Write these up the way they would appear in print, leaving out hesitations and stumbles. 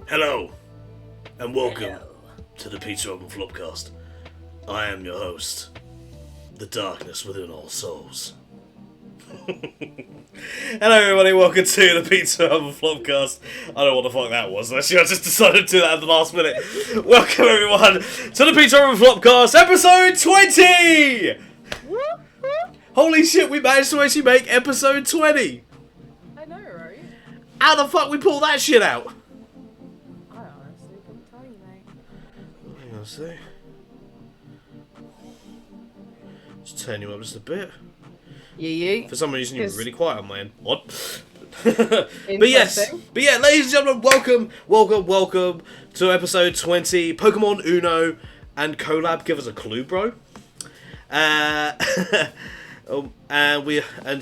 Hello, and welcome to the Pizza Oven Flopcast. I am your host, the darkness within all souls. Hello everybody, welcome to the Pizza Oven Flopcast. I don't know what the fuck that was, actually I just decided to do that at the last minute. Welcome everyone to the Pizza Oven Flopcast, episode 20! Holy shit, we managed to actually make episode 20! I know, right? How the fuck we pull that shit out? I honestly couldn't tell you, mate. Hang on a sec. Just turn you up just a bit. Yeah. For some reason, you were really quiet on my end. What? But yeah, ladies and gentlemen, welcome to episode 20. Pokemon Uno and collab. Give us a clue, bro. And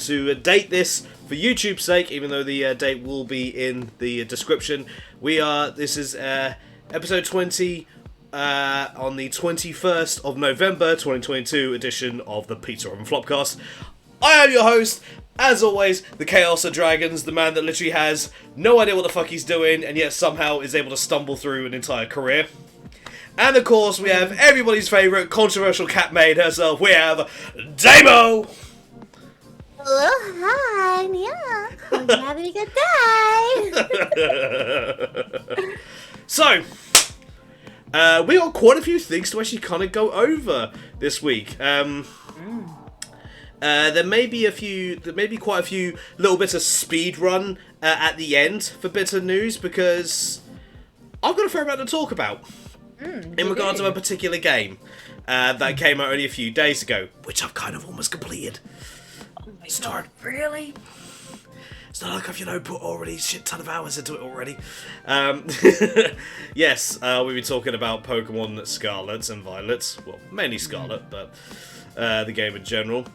to date this for YouTube's sake, even though the date will be in the description, this is episode 20 on the 21st of November 2022 edition of the Pizza Oven Flopcast. I am your host, as always, the Chaos of Dragons, the man that literally has no idea what the fuck he's doing, and yet somehow is able to stumble through an entire career. And of course, we have everybody's favourite controversial cat maid herself. We have Damo! Hello, hi, yeah. Hope you're having a good day. So, we got quite a few things to actually kind of go over this week. There may be quite a few little bits of speed run at the end for bits of news, because I've got a fair amount to talk about in regards to a particular game that came out only a few days ago, which I've kind of almost completed. Oh my god, really? It's not like I've, put already a shit ton of hours into it already. Yes, we'll be talking about Pokemon Scarlet and Violet. Well, mainly Scarlet, but the game in general.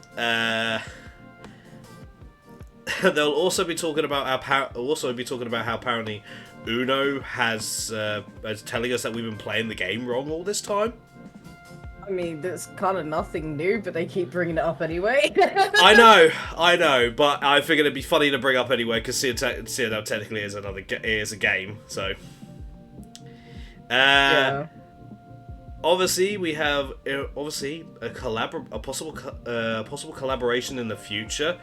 They'll also be talking about how apparently Uno is telling us that we've been playing the game wrong all this time. I mean, that's kind of nothing new, but they keep bringing it up anyway. I know, but I figured it'd be funny to bring up anyway, because seeing how technically is a game, so. Yeah. Obviously, we have a possible collaboration in the future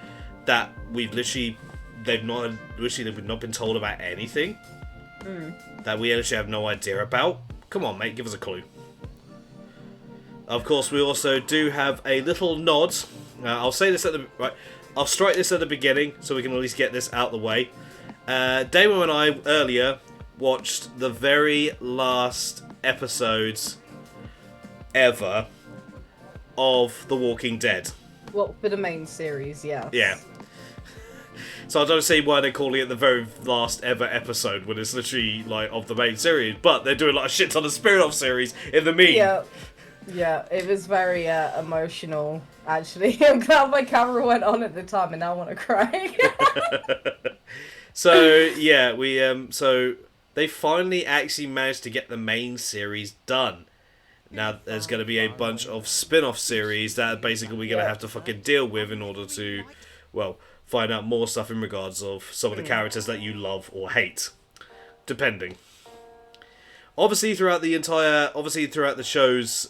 that we've they've not been told about anything. That we actually have no idea about. Come on, mate, give us a clue. Of course, we also do have a little nod. I'll say this I'll strike this at the beginning so we can at least get this out the way. Damo and I earlier watched the very last episodes ever of The Walking Dead. Well, for the main series, yeah. Yeah. So I don't see why they're calling it the very last ever episode when it's literally of the main series, but they're doing a shit ton of spin-off series in the mean. Yeah, it was very emotional, actually. I'm glad my camera went on at the time and now I want to cry. So, yeah, so they finally actually managed to get the main series done. Now there's going to be a bunch of spin-off series that basically we're going to have to fucking deal with in order to, find out more stuff in regards of some of the characters that you love or hate, depending. Obviously, throughout the show's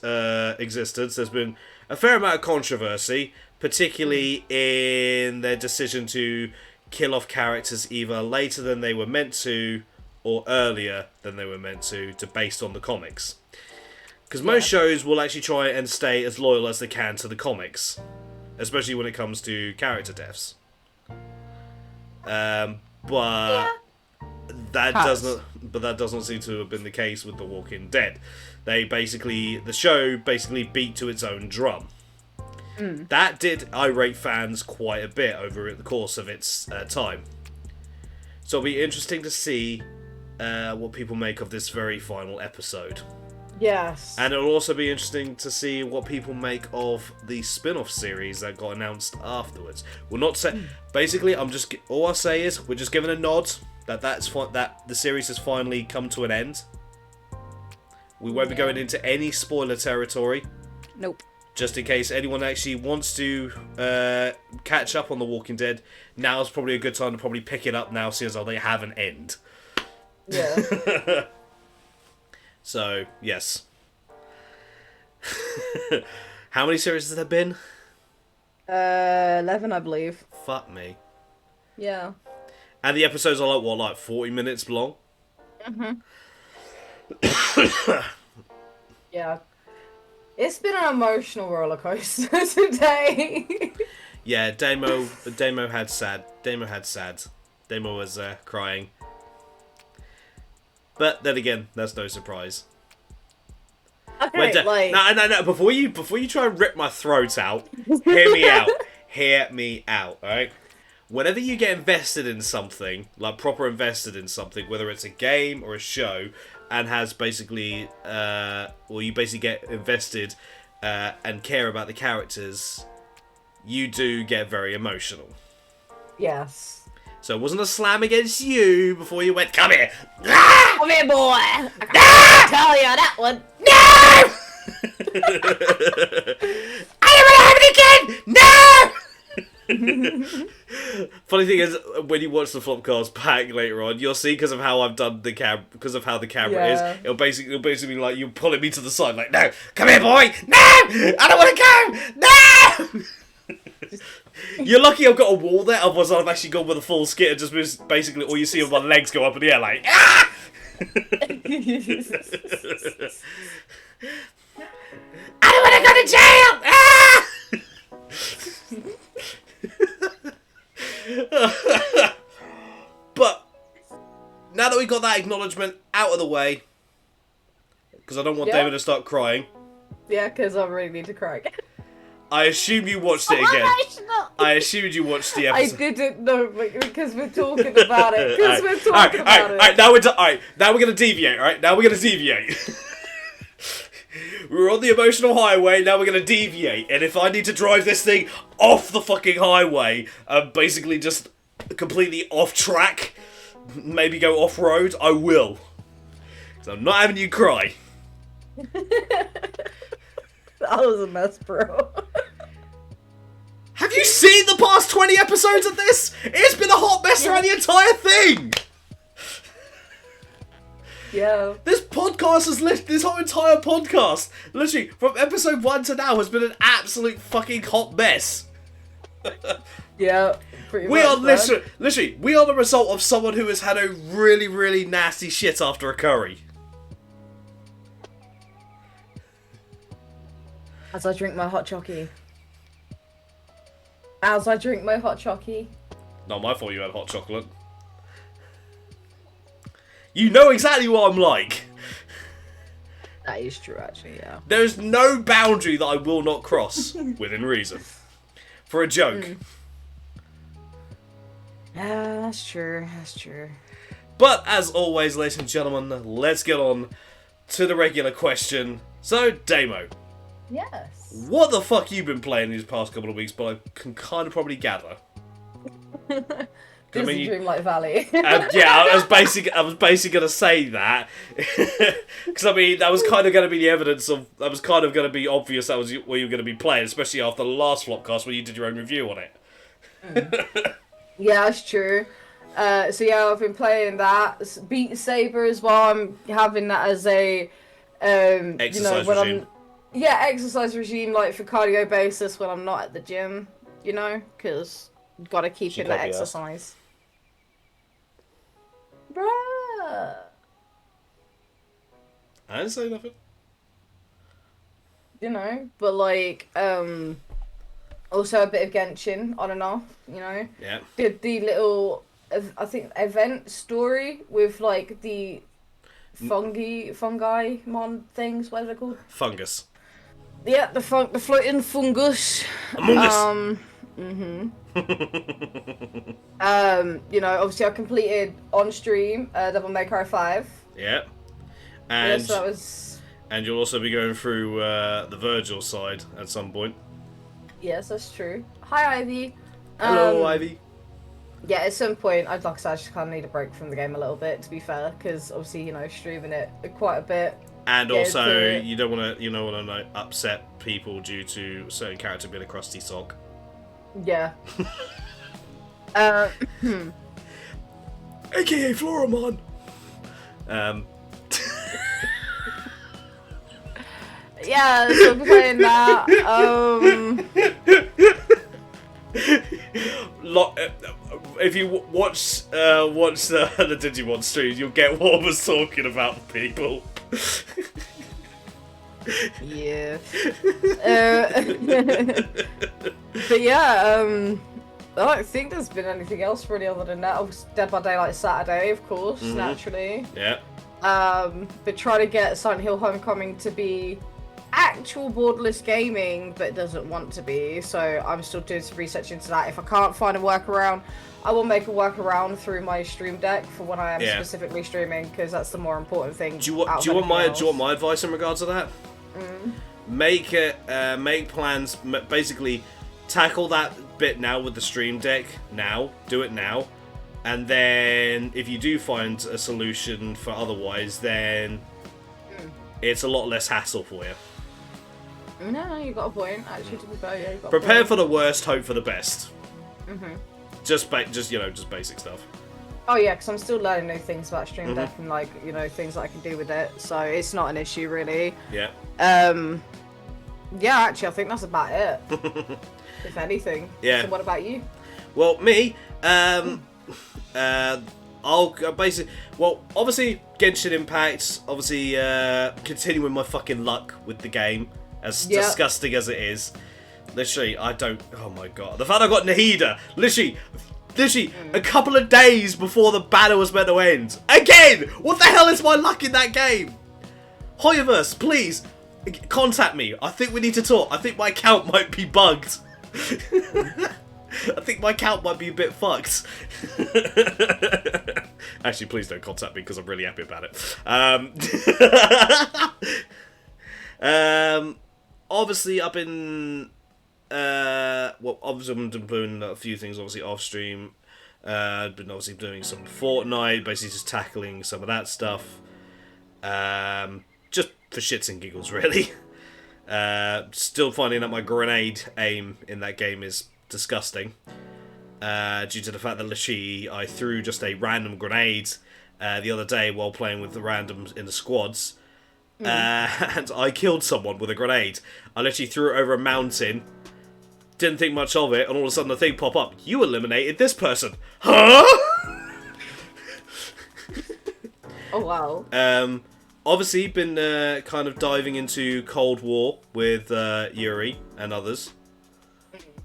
existence, there's been a fair amount of controversy, particularly in their decision to kill off characters either later than they were meant to or earlier than they were meant to based on the comics. Because most shows will actually try and stay as loyal as they can to the comics, especially when it comes to character deaths. But that doesn't seem to have been the case with The Walking Dead. The show basically beat to its own drum. That did irate fans quite a bit over the course of its time. So it'll be interesting to see what people make of this very final episode. Yes. And it'll also be interesting to see what people make of the spin-off series that got announced afterwards. We'll not say. Basically, all I'll say is we're just giving a nod that that the series has finally come to an end. We won't be going into any spoiler territory. Nope. Just in case anyone actually wants to catch up on The Walking Dead, now's probably a good time to probably pick it up now, seeing as though they have an end. Yeah. So, yes. How many series has there been? 11, I believe. Fuck me. Yeah. And the episodes are like, what, like 40 minutes long? Yeah. It's been an emotional roller coaster today. Yeah, Damo had sad. Damo was crying. But then again, that's no surprise. Okay, like... No. Before you try and rip my throat out, hear me out. Hear me out, alright? Whenever you get invested in something, like proper invested in something, whether it's a game or a show, and has basically, or you basically get invested and care about the characters, you do get very emotional. Yes. So it wasn't a slam against you before you went, come here! Ah! Come here, boy! I can't tell you that one. No! I don't want to have it again! No! Funny thing is, when you watch the Flopcast back later on, you'll see because of how I've done the because of how the camera is. It'll basically be like you pulling me to the side, like, no, come here, boy, no, I don't want to go, no. You're lucky I've got a wall there. Otherwise, I've actually gone with a full skit and just basically all you see are my legs go up in the air, like, ah. I don't want to go to jail. Ah! But now that we got that acknowledgement out of the way, because I don't want David to start crying. Yeah, because I really need to cry. I assume you watched it again. I assumed you watched the episode. I didn't know because we're talking about it. Because we're talking about it. Alright, now we're gonna deviate. Alright, now we're gonna deviate. We were on the emotional highway, now we're going to deviate. And if I need to drive this thing off the fucking highway, basically just completely off track, maybe go off-road, I will. So I'm not having you cry. That was a mess, bro. Have you seen the past 20 episodes of this? It's been a hot mess around the entire thing! Yeah. This podcast this whole entire podcast, literally, from episode 1 to now, has been an absolute fucking hot mess. Yeah, pretty much. We are literally, we are the result of someone who has had a really, really nasty shit after a curry. As I drink my hot chockey. As I drink my hot chockey. Not my fault you had hot chocolate. You know exactly what I'm like. That is true, actually, yeah. There is no boundary that I will not cross within reason. For a joke. Yeah, that's true, that's true. But, as always, ladies and gentlemen, let's get on to the regular question. So, Damo. Yes. What the fuck you been playing these past couple of weeks, but I can kind of probably gather. Dreamlight Valley. Yeah, I was basically going to say that. Because, I mean, that was kind of going to be the evidence of... That was kind of going to be obvious that was what you were going to be playing, especially after the last Flopcast where you did your own review on it. Yeah, that's true. So, yeah, I've been playing that. Beat Saber as well. I'm having that as a... exercise regime. Yeah, exercise regime, like, for cardio basis when I'm not at the gym, you know? Because... Gotta keep in the exercise. Bruh. I didn't say nothing. You know, but like, also a bit of Genshin on and off, you know? Yeah. Did the little, I think, event story with like the fungi mon things, what are they called? Fungus. Yeah, the floating fungus. Among Us. You know, obviously I completed on stream Devil May Cry 5. Yeah. And so that was... And you'll also be going through the Virgil side at some point. Yes, that's true. Hi, Ivy. Hello, Ivy. Yeah, at some point, I just kind of need a break from the game a little bit, to be fair, because obviously, you know, streaming it quite a bit. And also, you don't want to upset people due to a certain character being a crusty sock. Yeah. AKA Floramon. Yeah, so I'm playing that. If you watch the Digimon stream, you'll get what I was talking about, people. Yeah. But yeah, I don't think there's been anything else really other than that. Obviously, Dead by Daylight Saturday, of course, naturally. Yeah. But try to get Silent Hill Homecoming to be actual borderless gaming, but doesn't want to be. So I'm still doing some research into that. If I can't find a workaround, I will make a workaround through my stream deck for when I am specifically streaming, because that's the more important thing. Do you want my advice in regards to that? Make plans. Basically, tackle that bit now with the stream deck. Do it now, and then if you do find a solution for otherwise, then it's a lot less hassle for you. No, you got a point. Actually, to be fair, yeah, you got Prepare a point. for the worst, hope for the best. Just basic stuff. Oh yeah, because I'm still learning new things about Stream Deck and things that I can do with it. So it's not an issue really. Yeah. Yeah, actually, I think that's about it. If anything. Yeah. So what about you? Well, me, I'll basically, obviously Genshin Impact, obviously continuing my fucking luck with the game, as disgusting as it is. Literally, oh my god. The fact I got Nahida, literally a couple of days before the banner was meant to end. Again! What the hell is my luck in that game? Hoyoverse, please, contact me. I think we need to talk. I think my account might be bugged. I think my account might be a bit fucked. Actually, please don't contact me because I'm really happy about it. Obviously, I've been... obviously, I've been doing a few things, obviously, off-stream. I've been obviously doing some Fortnite, basically just tackling some of that stuff. Just for shits and giggles, really. Still finding that my grenade aim in that game is disgusting. Due to the fact that literally I threw just a random grenade the other day while playing with the randoms in the squads. And I killed someone with a grenade. I literally threw it over a mountain. Didn't think much of it, and all of a sudden the thing pop up. You eliminated this person. Huh? Oh, wow. Obviously, been kind of diving into Cold War with Yuri and others.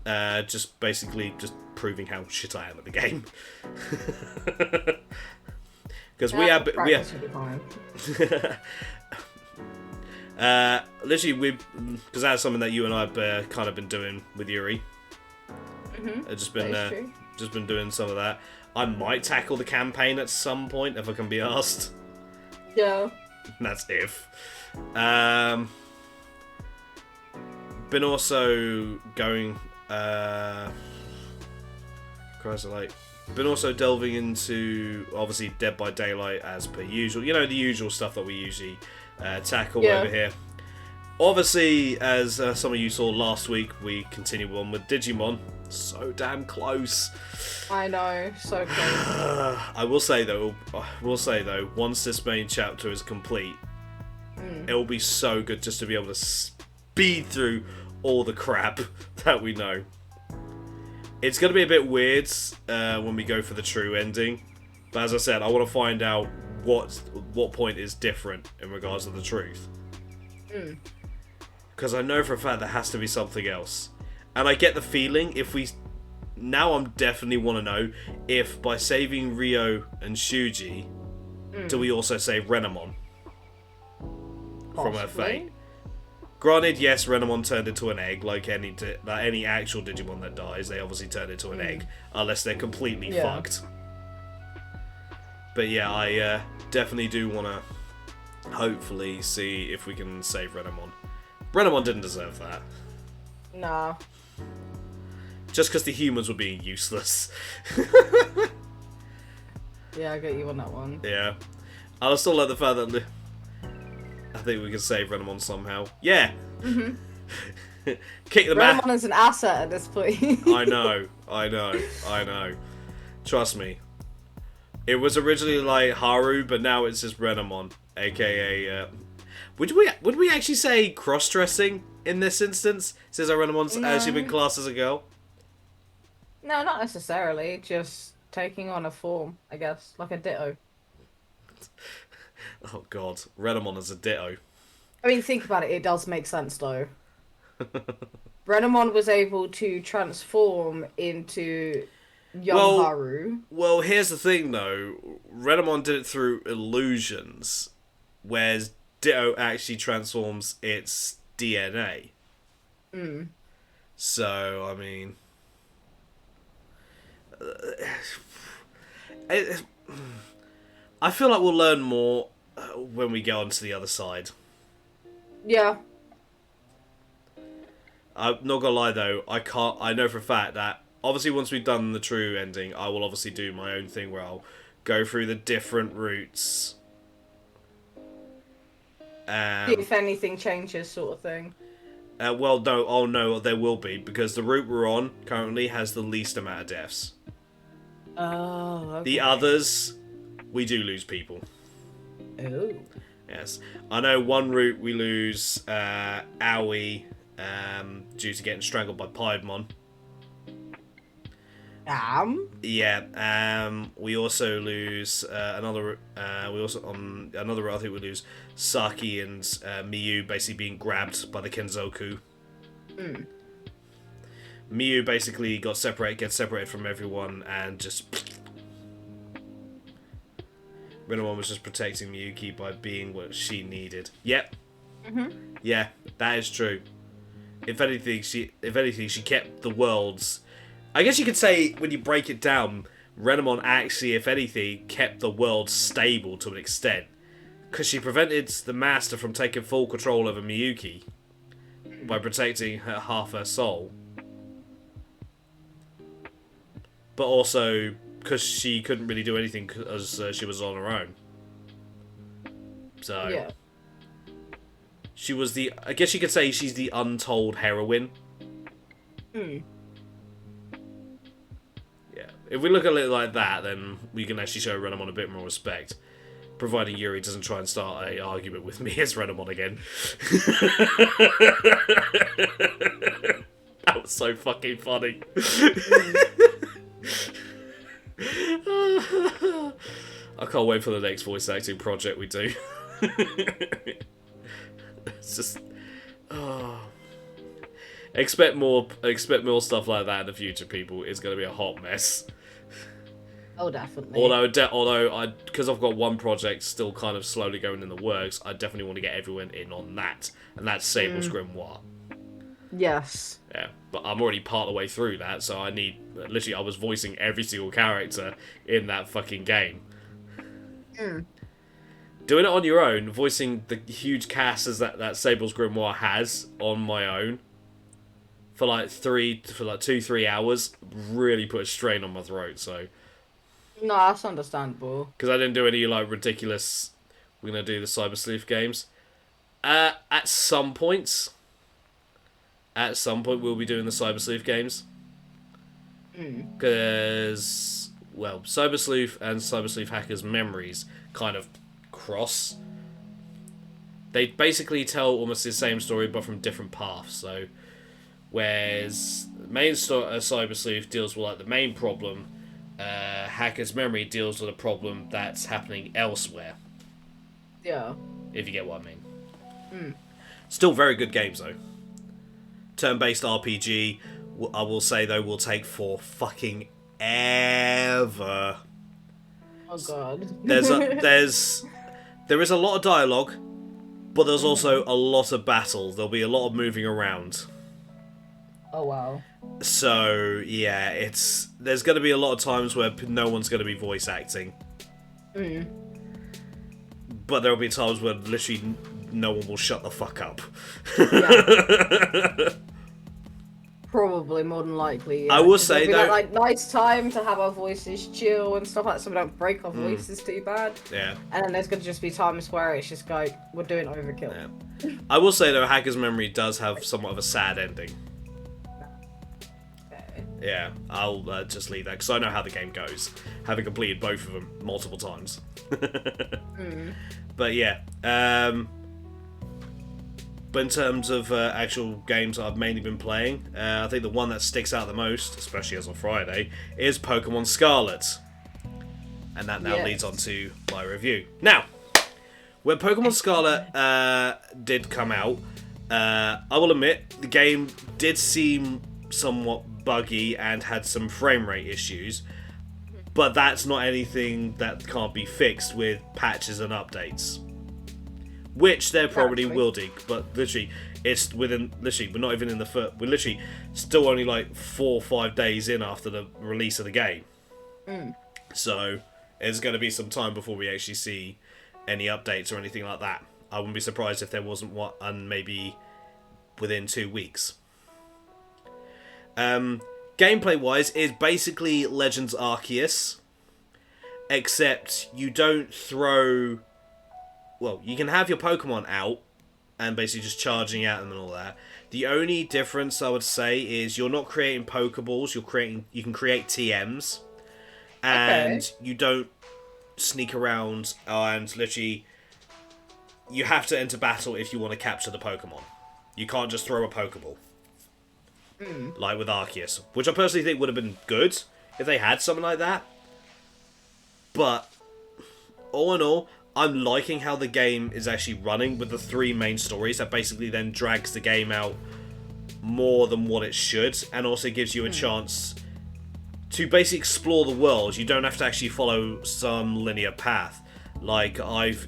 Just basically just proving how shit I am at the game. Because literally, because that's something that you and I have kind of been doing with Yuri. Just been doing some of that. I might tackle the campaign at some point if I can be asked. Yeah. That's if. Been also going. Been also delving into obviously Dead by Daylight as per usual. You know, the usual stuff that we usually tackle over here. Obviously, as some of you saw last week, we continue on with Digimon. So damn close. I know, so close. I will say though, once this main chapter is complete, it will be so good just to be able to speed through all the crap that we know. It's going to be a bit weird when we go for the true ending, but as I said, I want to find out what point is different in regards to the truth. Because I know for a fact there has to be something else. And I get the feeling now I'm definitely want to know if by saving Ryo and Shuji, do we also save Renamon from her fate? Granted, yes, Renamon turned into an egg, like any actual Digimon that dies, they obviously turn into an egg, unless they're completely fucked. But yeah, I definitely do want to hopefully see if we can save Renamon. Renamon didn't deserve that. Nah. Just because the humans were being useless. Yeah, I get you on that one. Yeah. I still like the fact that I think we can save Renamon somehow. Yeah. Kick the Renamon is an asset at this point. I know. Trust me. It was originally like Haru, but now it's just Renamon, aka. Would we actually say cross-dressing in this instance? Since Renamon's actually been classed as a girl. No, not necessarily. Just taking on a form, I guess, like a ditto. Oh god, Renamon as a ditto. I mean, think about it. It does make sense, though. Renamon was able to transform into young Haru. Well, here's the thing, though. Renamon did it through illusions, whereas Ditto actually transforms its DNA. So, I mean... I feel like we'll learn more when we get onto the other side. Yeah. I'm not gonna lie though, I know for a fact that obviously once we've done the true ending, I will obviously do my own thing where I'll go through the different routes. If anything changes, sort of thing. Well, no, oh no, there will be, because the route we're on currently has the least amount of deaths. Oh, okay. The others, we do lose people. Oh. Yes. I know one route we lose Aoi due to getting strangled by Piedmon. Yeah. We also lose another. We also on another route I think we lose Saki and Miyu basically being grabbed by the Kenzoku. Miyu basically gets separated from everyone, and just Renamon was just protecting Miyuki by being what she needed. Yep. Yeah, that is true. If anything, she kept the worlds. I guess you could say, when you break it down, Renamon actually, if anything, kept the world stable to an extent. Because she prevented the Master from taking full control over Miyuki by protecting half her soul. But also, because she couldn't really do anything as she was on her own. So, yeah. She was I guess you could say she's the untold heroine. Yeah. If we look at it like that, then we can actually show Renamon a bit more respect. Providing Yuri doesn't try and start an argument with me as Renamon again. That was so fucking funny. I can't wait for the next voice acting project we do. It's just... Oh. Expect more stuff like that in the future, people. It's going to be a hot mess. Oh, definitely. Although because I've got one project still kind of slowly going in the works, I definitely want to get everyone in on that. And that's Sable's Grimoire. Yes. Yeah, but I'm already part of the way through that, so I need... Literally, I was voicing every single character in that fucking game. Doing it on your own, voicing the huge cast as that Sable's Grimoire has on my own for like 2-3 hours really put a strain on my throat. So no, that's understandable. Because I didn't do any like ridiculous. We're gonna do the Cyber Sleuth games. At some point we'll be doing the Cyber Sleuth games. Because Cyber Sleuth and Cyber Sleuth Hackers Memories kind of cross. They basically tell almost the same story but from different paths. So whereas the main Cyber Sleuth deals with like the main problem, Hacker's Memory deals with a problem that's happening elsewhere. Yeah. If you get what I mean. Still very good games though. Turn-based RPG, I will say though, will take for fucking ever. Oh god. There is a lot of dialogue, but there's also a lot of battle. There'll be a lot of moving around. Oh wow. So yeah, there's going to be a lot of times where no one's going to be voice acting. But there'll be times where literally no one will shut the fuck up. Yeah. Probably, more than likely. Yeah. I will say though, that, like nice time to have our voices chill and stuff like that, so we don't break our voices too bad. Yeah. And then there's gonna just be times where it's just like we're doing overkill. Yeah. I will say though, Hacker's Memory does have somewhat of a sad ending. Okay. Yeah, I'll just leave that because I know how the game goes, having completed both of them multiple times. But yeah, but in terms of actual games I've mainly been playing, I think the one that sticks out the most, especially as of Friday, is Pokemon Scarlet. And that now leads on to my review. Now, when Pokemon Scarlet did come out, I will admit the game did seem somewhat buggy and had some frame rate issues, but that's not anything that can't be fixed with patches and updates, which there probably will do. But literally, it's within we're not even in the we're literally still only like 4 or 5 days in after the release of the game, so it's going to be some time before we actually see any updates or anything like that. I wouldn't be surprised if there wasn't one maybe within 2 weeks. Gameplay wise, is basically Legends Arceus, except you don't throw. Well, you can have your Pokemon out and basically just charging at them and all that. The only difference I would say is you're not creating Pokeballs. You can create TMs, and you don't sneak around and literally. You have to enter battle if you want to capture the Pokemon. You can't just throw a Pokeball. Like with Arceus. Which I personally think would have been good if they had something like that. But, all in all, I'm liking how the game is actually running with the 3 main stories. That basically then drags the game out more than what it should. And also gives you a chance to basically explore the world. You don't have to actually follow some linear path. Like, I've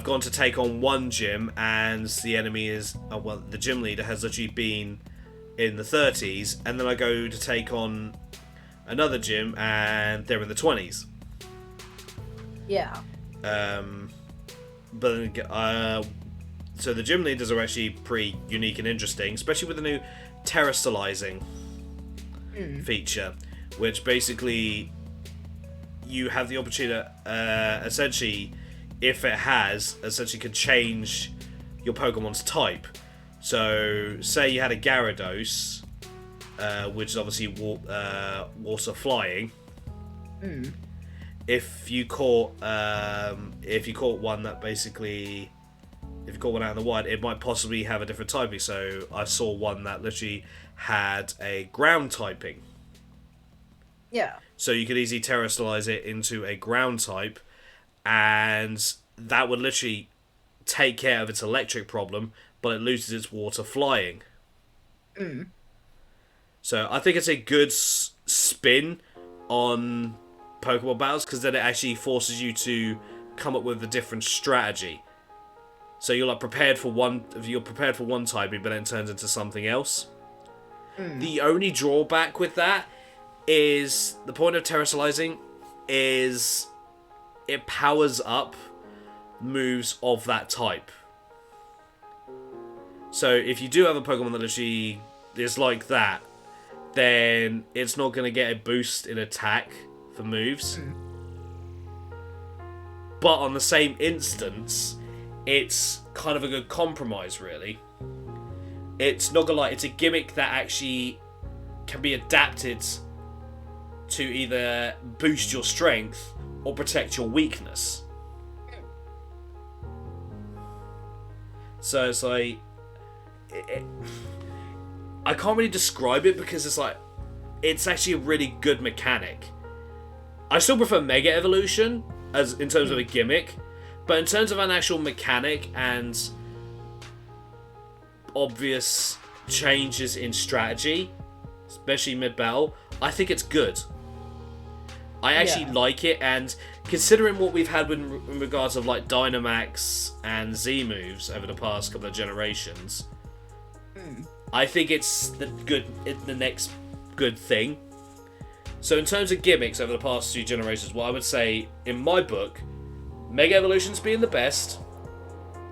gone to take on one gym, and the enemy is... the gym leader has literally been in the 30s, and then I go to take on another gym, and they're in the 20s. Yeah. So the gym leaders are actually pretty unique and interesting, especially with the new terrestrializing feature, which basically... you have the opportunity to, essentially, if it has, essentially can change your Pokemon's type. So, say you had a Gyarados, which is obviously water flying. If you caught one that basically, if you caught one out in the wild, it might possibly have a different typing. So, I saw one that literally had a ground typing. Yeah. So you could easily terrestrialize it into a ground type, and that would literally take care of its electric problem, but it loses its water flying. So I think it's a good spin on Pokemon battles, because then it actually forces you to come up with a different strategy. So you're like prepared for one typing, but then it turns into something else. The only drawback with that is the point of terrestrializing is it powers up moves of that type. So if you do have a Pokemon that literally is like that, then it's not going to get a boost in attack for moves. But on the same instance, it's kind of a good compromise, really. It's not gonna lie, it's a gimmick that actually can be adapted to either boost your strength or protect your weakness. So it's like... I can't really describe it because it's like... It's actually a really good mechanic. I still prefer Mega Evolution as in terms of a gimmick, but in terms of an actual mechanic and obvious changes in strategy, especially mid-battle, I think it's good. I actually like it, and considering what we've had in regards of like Dynamax and Z moves over the past couple of generations, I think it's the next good thing. So in terms of gimmicks over the past 2 generations, what I would say, in my book, Mega Evolution's being the best,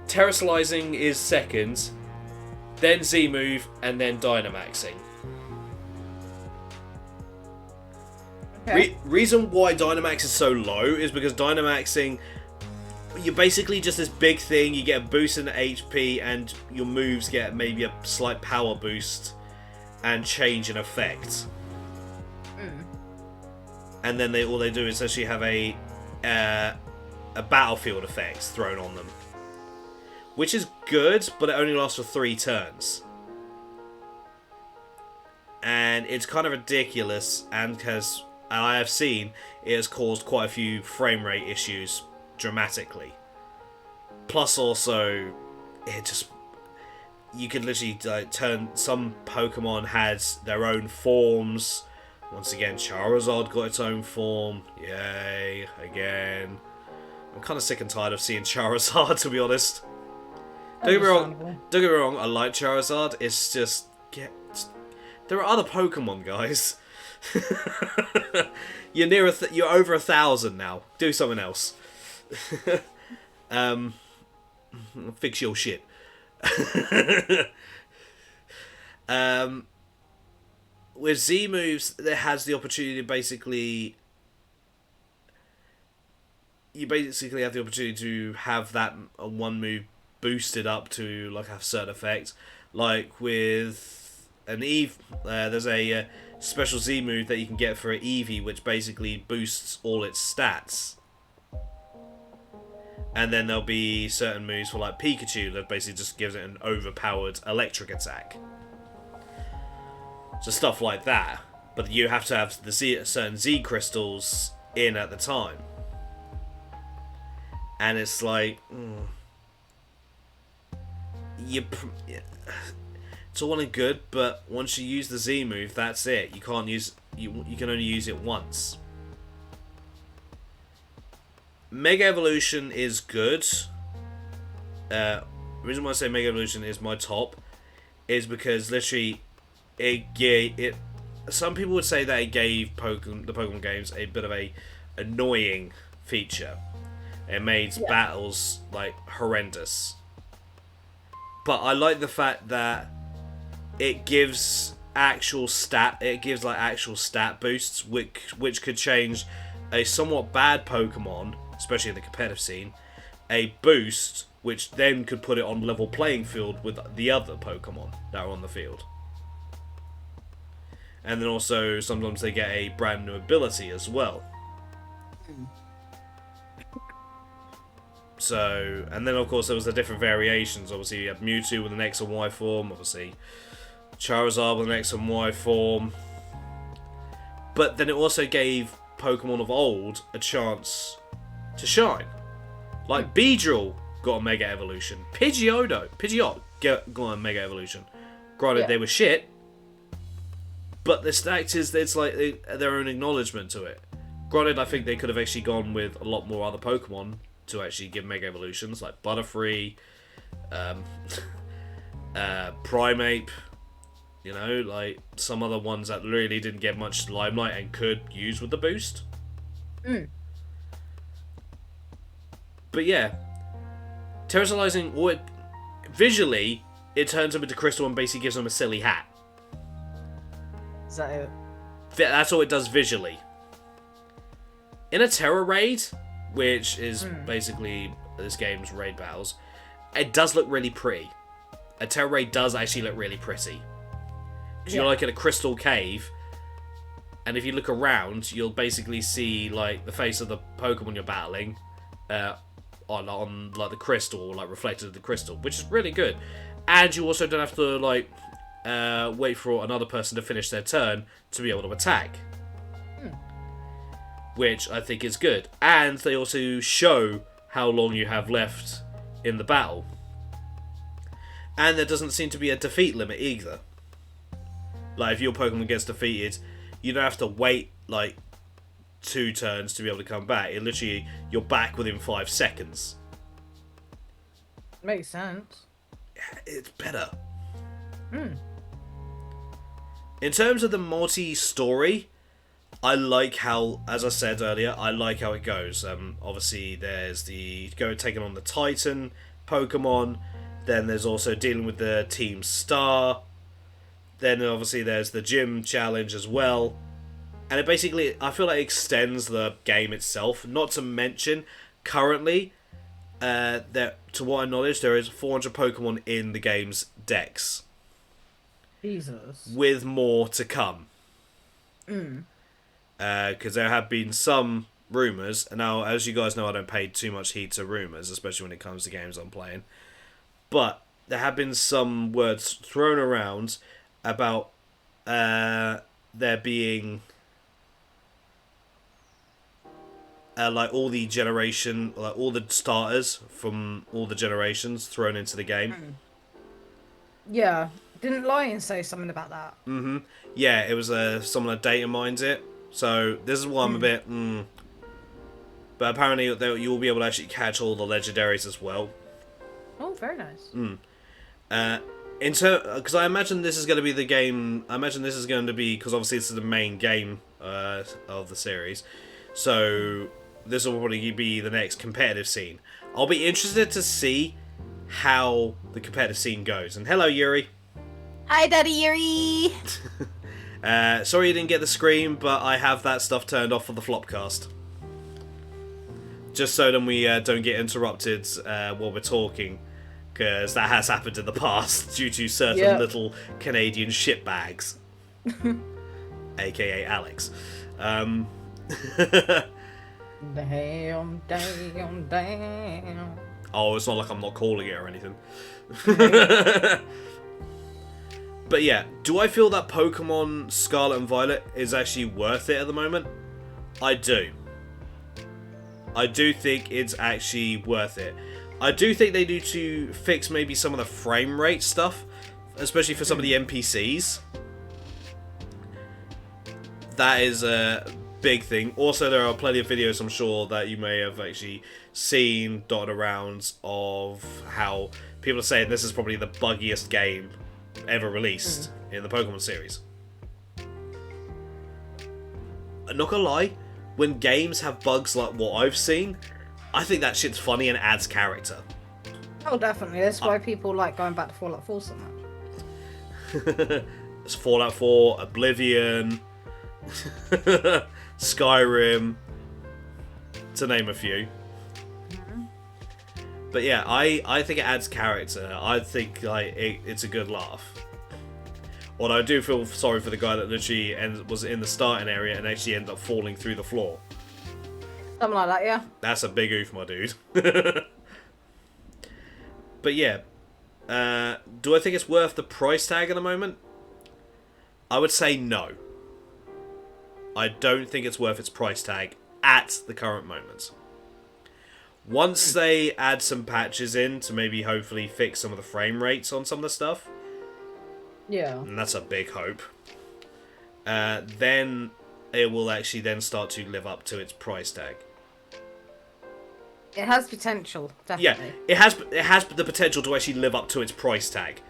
Terrestrializing is second, then Z move, and then Dynamaxing. Okay. Reason why Dynamax is so low is because Dynamaxing, you're basically just this big thing, you get a boost in the HP, and your moves get maybe a slight power boost, and change an effect. And then all they do is actually have a battlefield effect thrown on them, which is good, but it only lasts for 3 turns. And it's kind of ridiculous, and I have seen it has caused quite a few frame rate issues dramatically. Plus, also, you could literally turn. Some Pokemon had their own forms. Once again, Charizard got its own form. Yay, again. I'm kind of sick and tired of seeing Charizard, to be honest. Don't get me wrong, I like Charizard. It's just... there are other Pokemon, guys. You're you're over 1,000 now. Do something else. Fix your shit. With Z moves, there has the opportunity to basically... You basically have the opportunity to have that one move boosted up to like have certain effects. Like with an Eve, there's a special Z move that you can get for an Eevee, which basically boosts all its stats. And then there'll be certain moves for like Pikachu that basically just gives it an overpowered electric attack. So stuff like that. But you have to have the certain Z crystals in at the time. And it's like... it's all well and good, but once you use the Z move, that's it. You can't use... You can only use it once. Mega Evolution is good. The reason why I say Mega Evolution is my top is because literally some people would say that it gave the Pokemon games a bit of a annoying feature. It made battles like horrendous. But I like the fact that it gives actual stat boosts which could change a somewhat bad Pokemon, especially in the competitive scene, a boost which then could put it on level playing field with the other Pokemon that are on the field. And then also sometimes they get a brand new ability as well. So, and then of course there was the different variations. Obviously you had Mewtwo with an X and Y form, obviously Charizard with an X and Y form. But then it also gave Pokemon of old a chance to shine. Like Beedrill got a Mega Evolution. Pidgeot got a Mega Evolution. Granted, they were shit, but the fact is, it's like their own acknowledgement to it. Granted, I think they could have actually gone with a lot more other Pokemon to actually give Mega Evolutions, like Butterfree, Primeape, you know, like some other ones that really didn't get much limelight and could use with the boost. But yeah, Terrasolizing, visually, it turns him into Crystal and basically gives him a silly hat. Is that it? That's all it does visually. In a Terra raid, which is basically this game's raid battles, it does look really pretty. A Terra raid does actually look really pretty. Because you're like in a crystal cave, and if you look around, you'll basically see like the face of the Pokemon you're battling on like the crystal, or like reflected in the crystal, which is really good. And you also don't have to like wait for another person to finish their turn to be able to attack. Which I think is good. And they also show how long you have left in the battle. And there doesn't seem to be a defeat limit either. Like, if your Pokemon gets defeated, you don't have to wait, like, 2 turns to be able to come back. It literally, you're back within 5 seconds. Makes sense. Yeah, it's better. In terms of the multi-story, I like how, as I said earlier, I like how it goes. Obviously, there's the taking on the Titan Pokemon. Then there's also dealing with the Team Star. Then obviously there's the Gym Challenge as well. And it basically, I feel like it extends the game itself. Not to mention, currently, to what I knowledge, there is 400 Pokemon in the game's dex. Jesus. with more to come. Because there have been some rumours, and now, as you guys know, I don't pay too much heed to rumours, especially when it comes to games I'm playing. But there have been some words thrown around about there being like all the generation, like all the starters from all the generations thrown into the game. Yeah. Didn't Lion say something about that? Yeah, it was someone that data mines it. So this is why I'm a bit. But apparently you'll be able to actually catch all the legendaries as well. Oh, very nice. Because I imagine this is going to be the game. I imagine this is going to be, because obviously this is the main game of the series. So this will probably be the next competitive scene. I'll be interested to see how the competitive scene goes. And hello, Yuri. Hi, Daddy Yuri. Sorry you didn't get the scream, but I have that stuff turned off for the Flopcast. Just so then we don't get interrupted while we're talking. Because that has happened in the past due to certain little Canadian shitbags. AKA Alex. Damn, damn. Oh, it's not like I'm not calling it or anything. But yeah, do I feel that Pokemon Scarlet and Violet is actually worth it at the moment? I do. I do think it's actually worth it. I do think they need to fix maybe some of the frame rate stuff, especially for some of the NPCs. That is a big thing. Also, there are plenty of videos, I'm sure, that you may have actually seen dotted around of how people are saying this is probably the buggiest game ever released in the Pokemon series. I'm not gonna lie, when games have bugs like what I've seen, I think that shit's funny and adds character. Oh, definitely. That's why people like going back to Fallout 4 so much. It's Fallout 4, Oblivion, Skyrim, to name a few. But yeah, I think it adds character. I think like it's a good laugh. Although I do feel sorry for the guy that literally was in the starting area and actually ended up falling through the floor. Something like that, yeah. That's a big oof, my dude. But yeah, do I think it's worth the price tag at the moment? I would say no. I don't think it's worth its price tag at the current moment. Once they add some patches in to maybe hopefully fix some of the frame rates on some of the stuff, Yeah. and that's a big hope, then it will actually then start to live up to its price tag. It has potential, definitely. Yeah, it has the potential to actually live up to its price tag.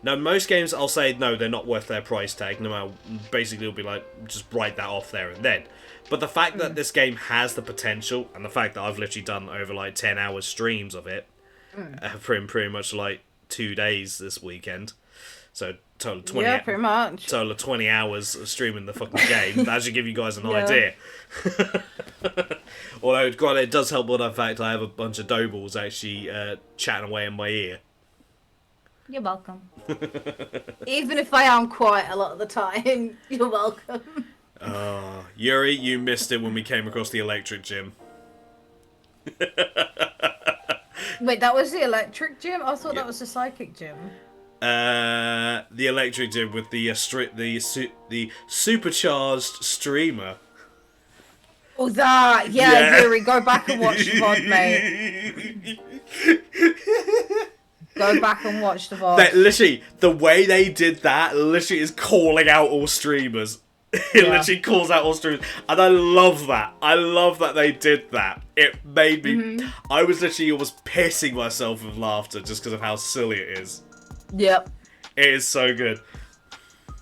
Now, most games I'll say no, they're not worth their price tag. No matter, basically, it'll be like just write that off there and then. But the fact that this game has the potential, and the fact that I've literally done over like 10 hours streams of it, pretty much like 2 days this weekend. So total 20. Yeah, pretty much. Total of 20 hours of streaming the fucking game. That should give you guys an idea. Although, God, it does help with the fact I have a bunch of doughballs actually chatting away in my ear. You're welcome. Even if I am quiet a lot of the time, you're welcome. Yuri, you missed it when we came across the electric gym. Wait, that was the electric gym? I thought that was the psychic gym. The electric gym with the supercharged streamer. Oh, that! Yeah, Yuri, go back and watch the VOD, mate. Go back and watch the VOD. Literally, the way they did that literally is calling out all streamers. It literally calls out all streamers. And I love that. I love that they did that. It made me... I was literally almost pissing myself with laughter just because of how silly it is. Yep. It is so good.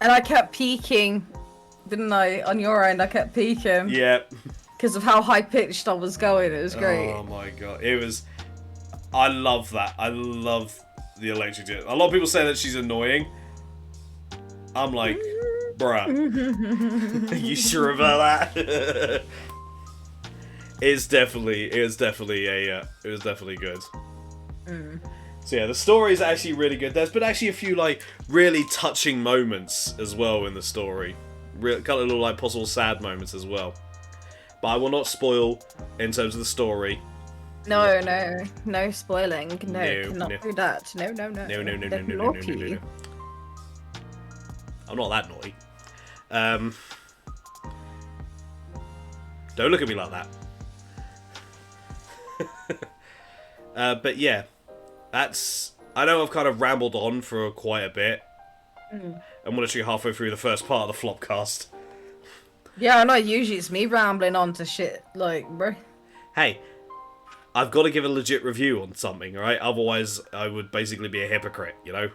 And I kept peeking, didn't I? On your end, I kept peeking. Yep. Because of how high-pitched I was going. It was great. Oh my god. It was... I love that. I love the electric gym. A lot of people say that she's annoying. I'm like, bruh. You sure about that? It was definitely good. So yeah, the story is actually really good. There's been actually a few like really touching moments as well in the story. Real kind of little like possible sad moments as well. But I will not spoil in terms of the story. No spoiling. No, cannot no. do that. No. No. I'm not that naughty. Don't look at me like that. But yeah, that's. I know I've kind of rambled on for quite a bit. I'm literally halfway through the first part of the Flopcast. Yeah, I know. Usually it's me rambling on to shit, like, bro. Hey, I've got to give a legit review on something, right? Otherwise, I would basically be a hypocrite, you know?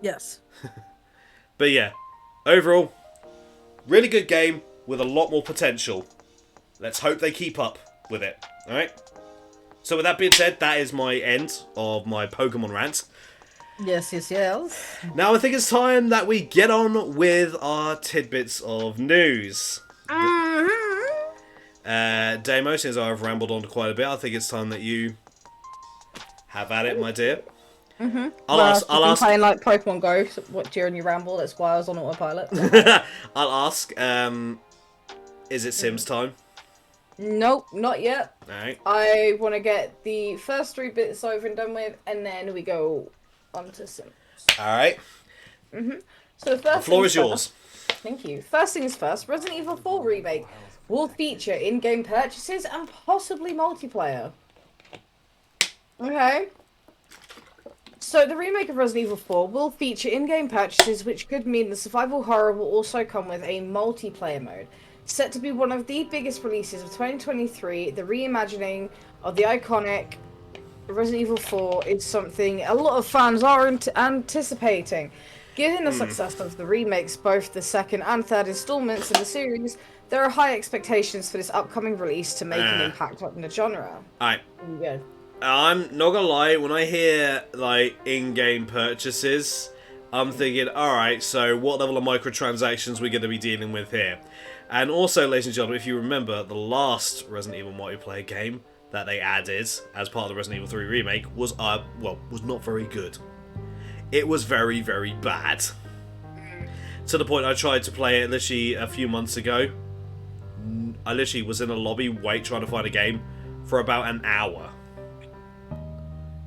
Yes. But yeah, overall, really good game with a lot more potential. Let's hope they keep up with it, alright? So with that being said, that is my end of my Pokemon rant. Yes. Now I think it's time that we get on with our tidbits of news. Damo, since I've rambled on quite a bit, I think it's time that you have at it, my dear. I'll ask. Playing like Pokemon Go during your ramble. That's why I was on autopilot. I'll ask. Is it Sims time? Nope, not yet. Alright. I want to get the first 3 bits over and done with, and then we go on to Sims. Alright. So the first. The floor is yours. Thank you. First things first. Resident Evil 4 remake will feature in-game purchases and possibly multiplayer. Okay. So the remake of Resident Evil 4 will feature in-game purchases, which could mean the survival horror will also come with a multiplayer mode. Set to be one of the biggest releases of 2023, the reimagining of the iconic Resident Evil 4 is something a lot of fans are anticipating. Given the success of the remakes, both the second and third installments in the series, there are high expectations for this upcoming release to make an impact on the genre. Alright. Yeah. I'm not gonna lie, when I hear, like, in-game purchases, I'm thinking, alright, so what level of microtransactions we're gonna be dealing with here? And also, ladies and gentlemen, if you remember, the last Resident Evil multiplayer game that they added as part of the Resident Evil 3 remake was not very good. It was very, very bad. To the point I tried to play it literally a few months ago. I literally was in a lobby trying to find a game for about an hour.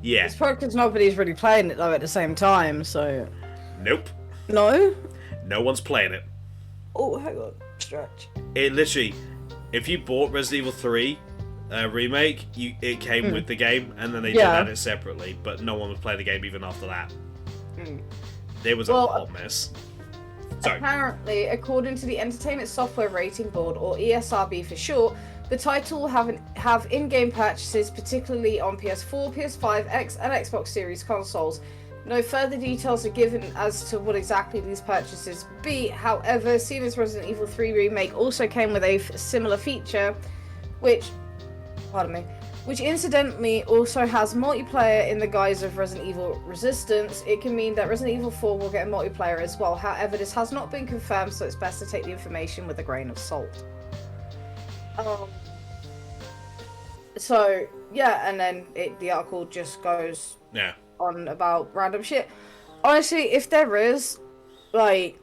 Yeah. It's probably because nobody's really playing it though at the same time, so... Nope. No? No one's playing it. Oh, hang on. Stretch. It literally... If you bought Resident Evil 3 remake, it came with the game, and then they did add it separately, but no one was playing the game even after that. It was a hot mess. Sorry. Apparently, according to the Entertainment Software Rating Board, or ESRB for short, the title will have in-game purchases, particularly on PS4, PS5, X, and Xbox Series consoles. No further details are given as to what exactly these purchases be. However, seeing as Resident Evil 3 Remake also came with a similar feature, which incidentally also has multiplayer in the guise of Resident Evil Resistance, it can mean that Resident Evil 4 will get a multiplayer as well. However, this has not been confirmed, so it's best to take the information with a grain of salt. So, yeah, and then the article just goes on about random shit. Honestly, if there is, like,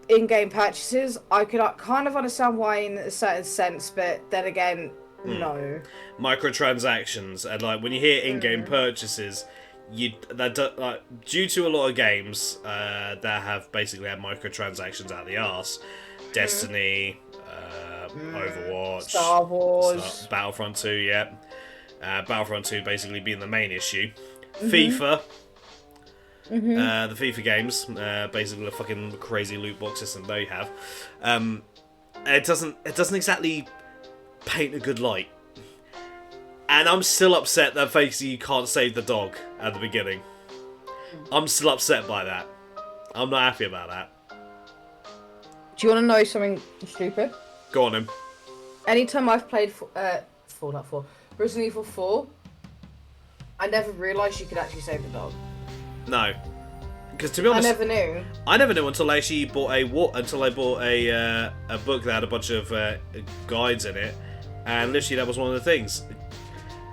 in-game purchases, I could kind of understand why in a certain sense, but then again, no. Microtransactions, and like when you hear in-game purchases, due to a lot of games that have basically had microtransactions out the arse, Destiny, Overwatch, Star Wars, Battlefront 2, Battlefront 2 basically being the main issue. FIFA, the FIFA games, basically the fucking crazy loot box system they have. It doesn't exactly paint a good light. And I'm still upset that basically you can't save the dog at the beginning. I'm still upset by that. I'm not happy about that. Do you want to know something stupid? Go on, then. Anytime I've played Fallout 4, Resident Evil 4, I never realised you could actually save the dog. No. Because to be honest, I never knew until I actually bought a book that had a bunch of guides in it, and literally that was one of the things.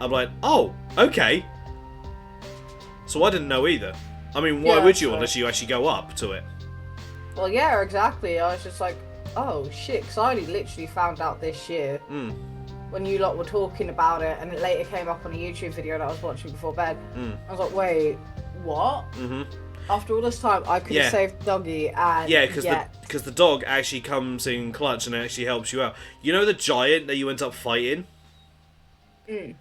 I'm like, oh, okay. So I didn't know either. I mean, why Yeah, would you so- unless you actually go up to it? Well, yeah, exactly. I was just like, oh shit, because I only literally found out this year when you lot were talking about it, and it later came up on a YouTube video that I was watching before bed. I was like, wait, what? Mm-hmm. After all this time, I could have saved Doggy, and Yeah, because the dog actually comes in clutch and actually helps you out. You know the giant that you end up fighting? In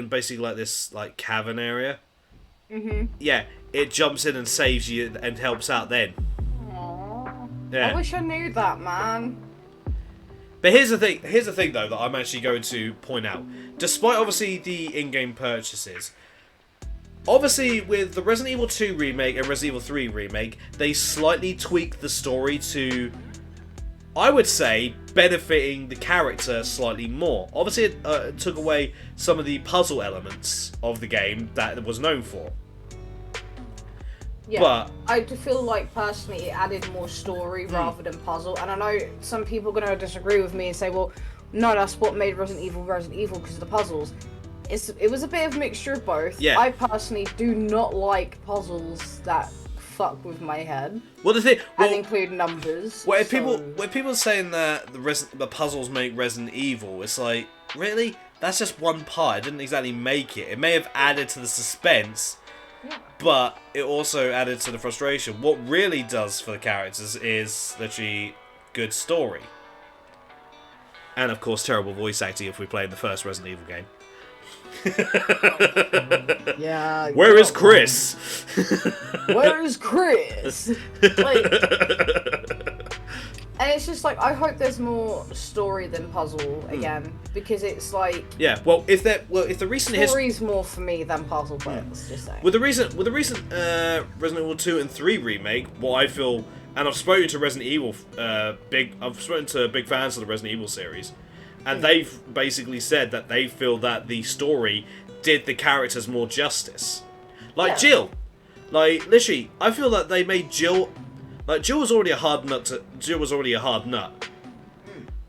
basically like this like cavern area? Yeah, it jumps in and saves you and helps out then. Aww. Yeah. I wish I knew that, man. But here's the thing though that I'm actually going to point out. Despite obviously the in-game purchases, obviously with the Resident Evil 2 remake and Resident Evil 3 remake, they slightly tweaked the story to, I would say, benefiting the character slightly more. Obviously it took away some of the puzzle elements of the game that it was known for. Yeah, But I feel like personally it added more story rather than puzzle, and I know some people are going to disagree with me and say, well, no, that's what made Resident Evil because of the puzzles. It was a bit of a mixture of both. Yeah. I personally do not like puzzles that fuck with my head well, the thing, and include numbers. When so- people saying that the puzzles make Resident Evil, it's like, really? That's just one part. It didn't exactly make it. It may have added to the suspense, but it also added to the frustration. What really does for the characters is literally good story. And of course, terrible voice acting if we played the first Resident Evil game. Yeah. Where is Chris? Where is Chris? Like, and it's just like, I hope there's more story than puzzle again, because it's like, Yeah, well, if the recent history story's more for me than puzzle, but let's just say. with the recent Resident Evil 2 and 3 remake, what I feel, and I've spoken to Resident Evil I've spoken to big fans of the Resident Evil series, and they've basically said that they feel that the story did the characters more justice. Like Yeah. Jill, like literally, I feel that they made Jill. Like, Jill was already a hard nut,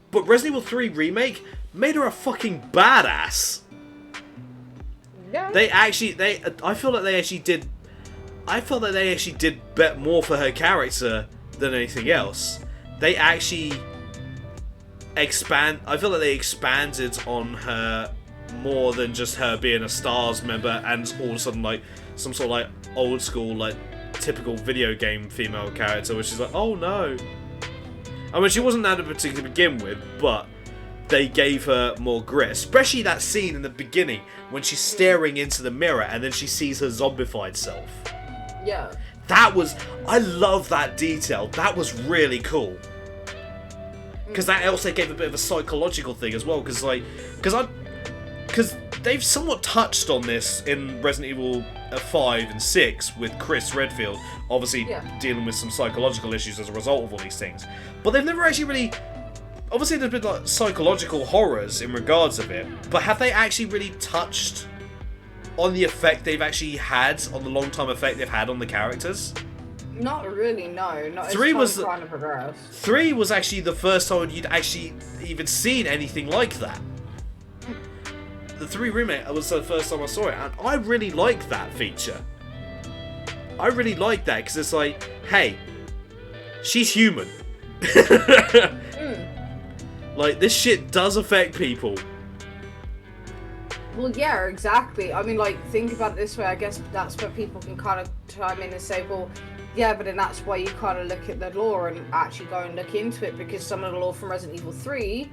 but Resident Evil 3 Remake made her a fucking badass. Yeah. I feel that they actually did bet more for her character than anything else. They actually I feel that they expanded on her more than just her being a STARS member and all of a sudden, like, some sort of, like, old school, like, typical video game female character, which is like, oh no. I mean, she wasn't that particular to begin with, but they gave her more grit. Especially that scene in the beginning when she's staring into the mirror and then she sees her zombified self. Yeah. I love that detail. That was really cool. Because that also gave a bit of a psychological thing as well. Because they've somewhat touched on this in Resident Evil 5 and 6 with Chris Redfield, obviously dealing with some psychological issues as a result of all these things. But they've never actually really... Obviously there's been like psychological horrors in regards of it, but have they actually really touched on the effect they've actually had, on the long-time effect they've had on the characters? Not really, no. Not 3 was as trying to progress. 3 was actually the first time you'd actually even seen anything like that. The 3 remake was the first time I saw it, and I really like that feature. I really like that, because it's like, hey, she's human. Like, this shit does affect people. Well, yeah, exactly. I mean, like, think about it this way. I guess that's where people can kind of chime in and say, well, yeah, but then that's why you kind of look at the lore and actually go and look into it, because some of the lore from Resident Evil 3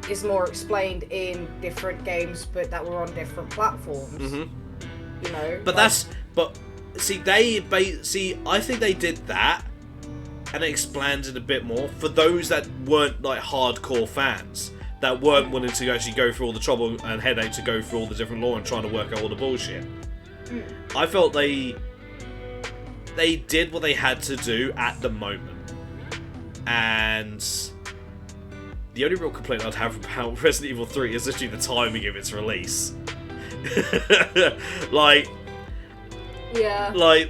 is more explained in different games, but that were on different platforms. You know? But I think they did that, and expanded a bit more for those that weren't like hardcore fans, that weren't willing to actually go through all the trouble and headache to go through all the different lore and trying to work out all the bullshit. I felt they did what they had to do at the moment, and the only real complaint I'd have about Resident Evil 3 is literally the timing of its release.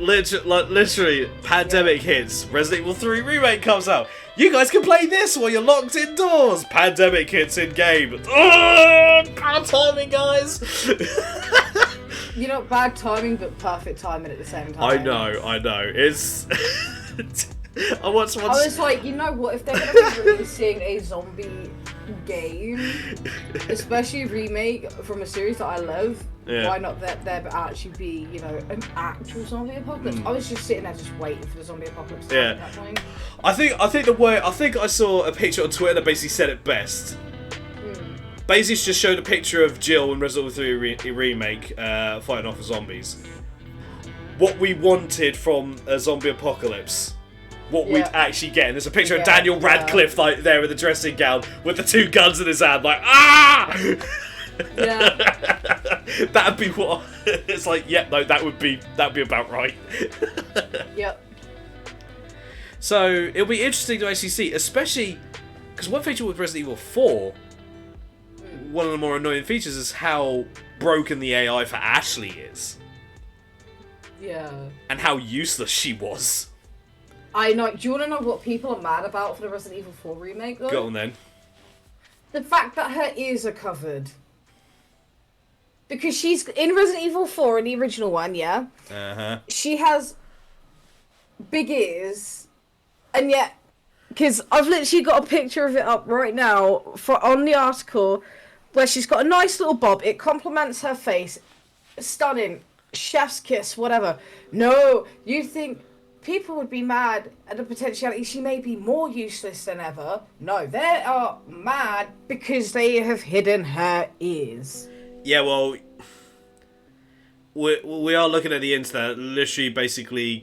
Literally, pandemic hits, Resident Evil 3 Remake comes out. You guys can play this while you're locked indoors. Pandemic hits in game. Bad timing, guys. You know, bad timing, but perfect timing at the same time. I know. It's. I watched one. I was like, you know what? If they're gonna be releasing a zombie game, especially a remake from a series that I love, why not there actually be, you know, an actual zombie apocalypse? I was just sitting there just waiting for the zombie apocalypse to happen at that point. I think I saw a picture on Twitter that basically said it best. Basically, just showed a picture of Jill in Resident Evil 3 remake fighting off the zombies. What we wanted from a zombie apocalypse. What we'd actually get. And there's a picture of Daniel Radcliffe like there in the dressing gown with the 2 guns in his hand, like ah. Yeah. That'd be what. It's like, that'd be about right. Yep. So it'll be interesting to actually see, especially because one feature with Resident Evil 4, one of the more annoying features is how broken the AI for Ashley is. Yeah. And how useless she was. I know. Do you want to know what people are mad about for the Resident Evil 4 remake, though? Go on then. The fact that her ears are covered. Because she's in Resident Evil 4 in the original one, yeah? Uh-huh. She has big ears, and yet, because I've literally got a picture of it up right now on the article, where she's got a nice little bob. It complements her face. Stunning. Chef's kiss, whatever. No, you think people would be mad at the potentiality she may be more useless than ever. No, they are mad because they have hidden her ears. Yeah, well, we are looking at the internet. Literally, basically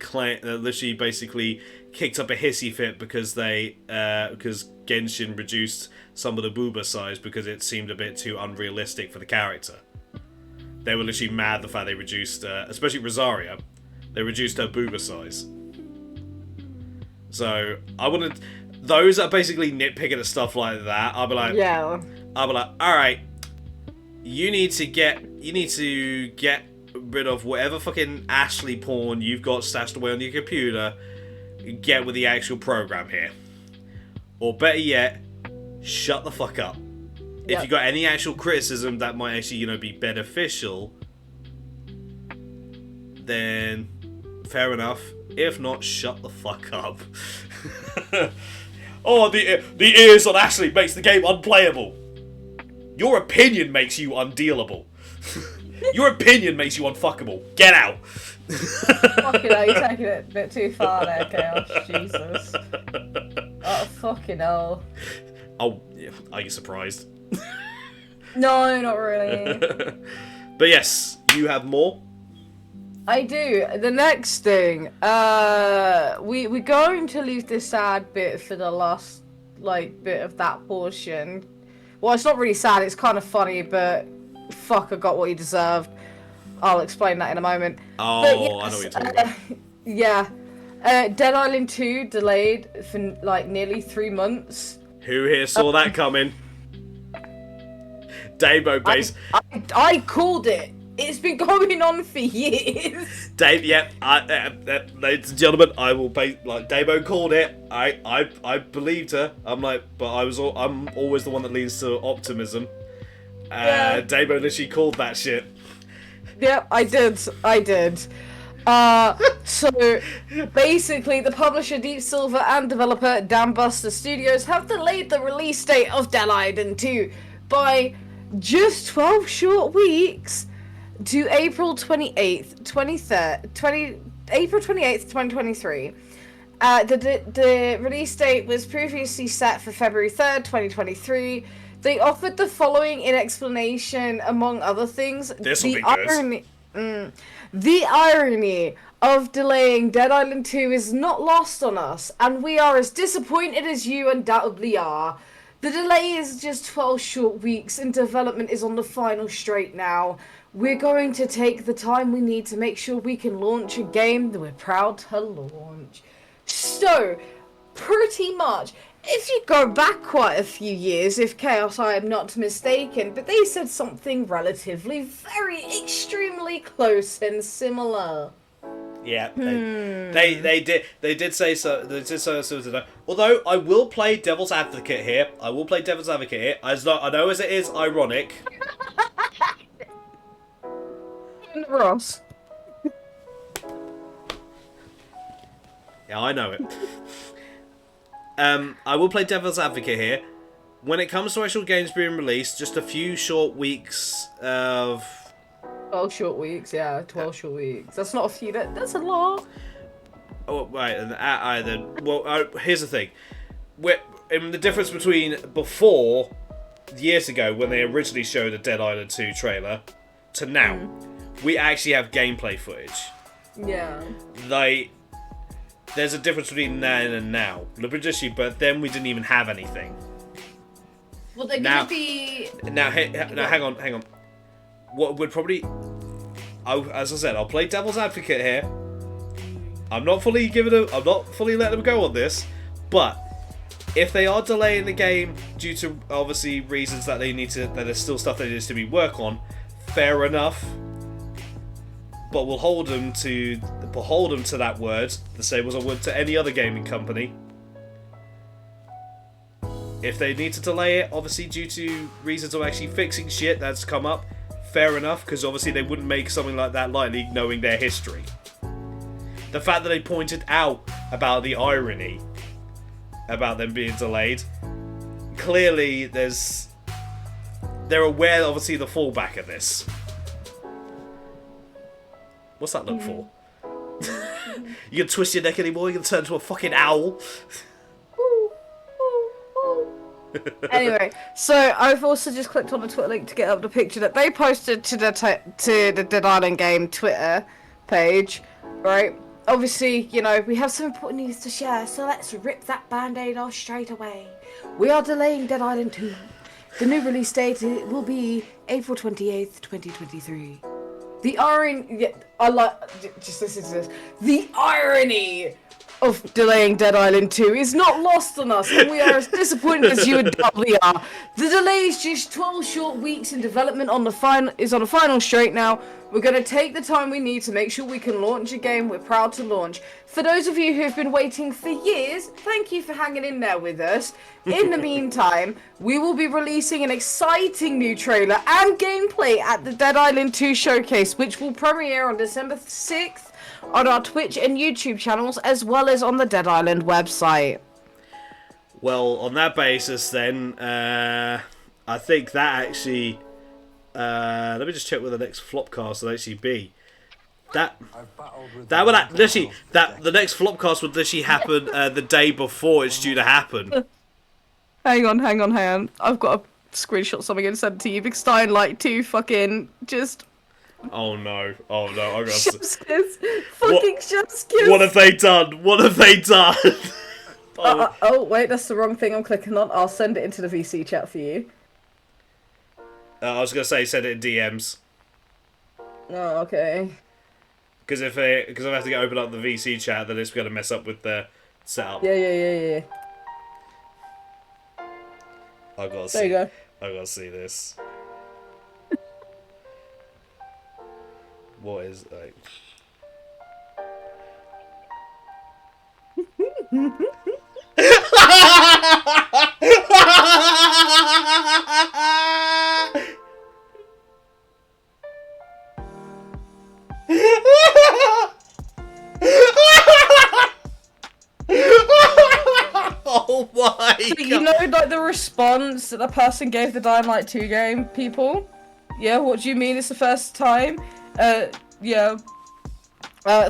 kicked up a hissy fit because because Genshin reduced some of the booba size because it seemed a bit too unrealistic for the character. They were literally mad the fact they reduced, especially Rosaria, they reduced her booba size. So I wouldn't. Those that are basically nitpicking at stuff like that, I'll be like, all right, you need to get rid of whatever fucking Ashley porn you've got stashed away on your computer. Get with the actual program here, or better yet, shut the fuck up. If you got any actual criticism that might actually, be beneficial, then fair enough. If not, shut the fuck up. Oh, the ears on Ashley makes the game unplayable. Your opinion makes you undealable. Your opinion makes you unfuckable. Get out. Fucking hell, you're taking it a bit too far there, Chaos. Jesus. Oh, fucking hell. Oh, are you surprised? No, not really. But yes, you have more? I do. The next thing, we're going to leave this sad bit for the last, bit of that portion. Well, it's not really sad, it's kind of funny, but fuck, I got what you deserved. I'll explain that in a moment. Oh, yes, I know what you're talking about. Yeah. Dead Island 2 delayed for, nearly 3 months. Who here saw that coming? Dabo base. I called it. It's been going on for years. Dave, yep. Ladies and gentlemen, I will pay. Dabo called it. I believed her. I'm always the one that leads to optimism. Dabo literally called that shit. Yep, I did. So basically, the publisher Deep Silver and developer Dambuster Studios have delayed the release date of Dead Island 2 by just 12 short weeks to April 28th, 2023. The release date was previously set for February 3rd, 2023. They offered the following in explanation, among other things. This'll be good. The irony of delaying Dead Island 2 is not lost on us, and we are as disappointed as you undoubtedly are. The delay is just 12 short weeks, and development is on the final straight now. We're going to take the time we need to make sure we can launch a game that we're proud to launch. So, pretty much, if you go back quite a few years, if Chaos I am not mistaken, but they said something relatively, very, extremely close and similar. Yeah, they did say so. They did say so. Although I will play devil's advocate here. I know as it is ironic. Ross. Yeah, I know it. I will play devil's advocate here. When it comes to actual games being released, just a few short weeks of... 12 short weeks, yeah, 12 short weeks. That's not a few, that's a lot. Oh, right, and well, here's the thing. In the difference between before, years ago, when they originally showed a Dead Island 2 trailer, to now, we actually have gameplay footage. Yeah. Like, there's a difference between then and now. But then we didn't even have anything. Well, they're gonna be... Now, hang on. What would probably... as I said, I'll play devil's advocate here. I'm not fully letting them go on this, but if they are delaying the game due to obviously reasons that there's still stuff that needs to be worked on, fair enough. But we'll hold them to that word, the same as I would to any other gaming company. If they need to delay it, obviously due to reasons of actually fixing shit that's come up, fair enough, because obviously they wouldn't make something like that lightly, knowing their history. The fact that they pointed out about the irony about them being delayed, clearly they're aware, obviously, the fallback of this. What's that look for? You can twist your neck anymore, you can turn into a fucking owl. Anyway, so I've also just clicked on the Twitter link to get up the picture that they posted to the Dead Island game Twitter page, right? Obviously, you know, we have some important news to share, so let's rip that band-aid off straight away. We are delaying Dead Island 2. The new release date will be April 28th, 2023. The irony... Yeah, I like... Just listen to this. The irony of delaying Dead Island 2 is not lost on us, and we are as disappointed as you undoubtedly are. The delay is just 12 short weeks in development on the final straight now. We're going to take the time we need to make sure we can launch a game we're proud to launch. For those of you who have been waiting for years, thank you for hanging in there with us. In the meantime, we will be releasing an exciting new trailer and gameplay at the Dead Island 2 showcase, which will premiere on December 6th on our Twitch and YouTube channels, as well as on the Dead Island website. Well, on that basis then, I think that actually... let me just check where the next Flopcast will actually be. The next Flopcast would literally happen the day before it's due to happen. Hang on. I've got to screenshot something and send it to you because Dying Light 2 fucking just... Oh no, I got Chef's kiss. Fucking chef's kiss. What have they done? Oh, wait, that's the wrong thing I'm clicking on. I'll send it into the VC chat for you. I was going to say send it in DMs. Oh, okay. Because if I have to open up the VC chat, then it's going to mess up with the setup. Yeah. I gotta There you go. I gotta see this. What is like? Oh my god. You know, like, the response that the person gave the Dying Light 2 game, people? Yeah, what do you mean it's the first time?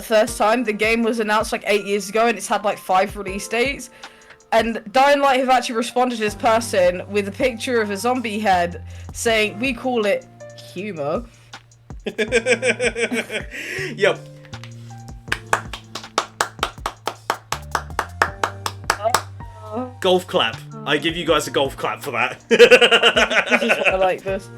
First time. The game was announced like 8 years ago and it's had like 5 release dates. And Dying Light have actually responded to this person with a picture of a zombie head saying, we call it humor. Yep. Golf clap. I give you guys a golf clap for that. I like this.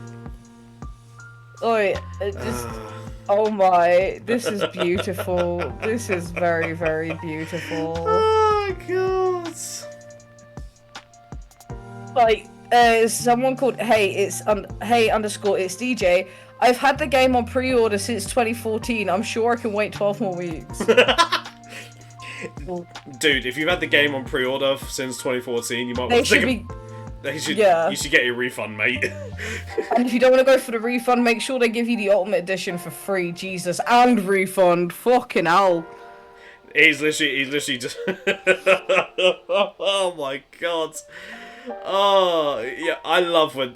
Oh my, this is beautiful. This is very, very beautiful. Oh god. Like, someone called hey underscore it's DJ. I've had the game on pre-order since 2014. I'm sure I can wait 12 more weeks. Dude, if you've had the game on pre-order since 2014, you might want to Yeah. You should get your refund, mate. And if you don't want to go for the refund, make sure they give you the Ultimate Edition for free. Jesus, and refund. Fucking hell. He's literally just. Oh my god. Oh yeah, I love when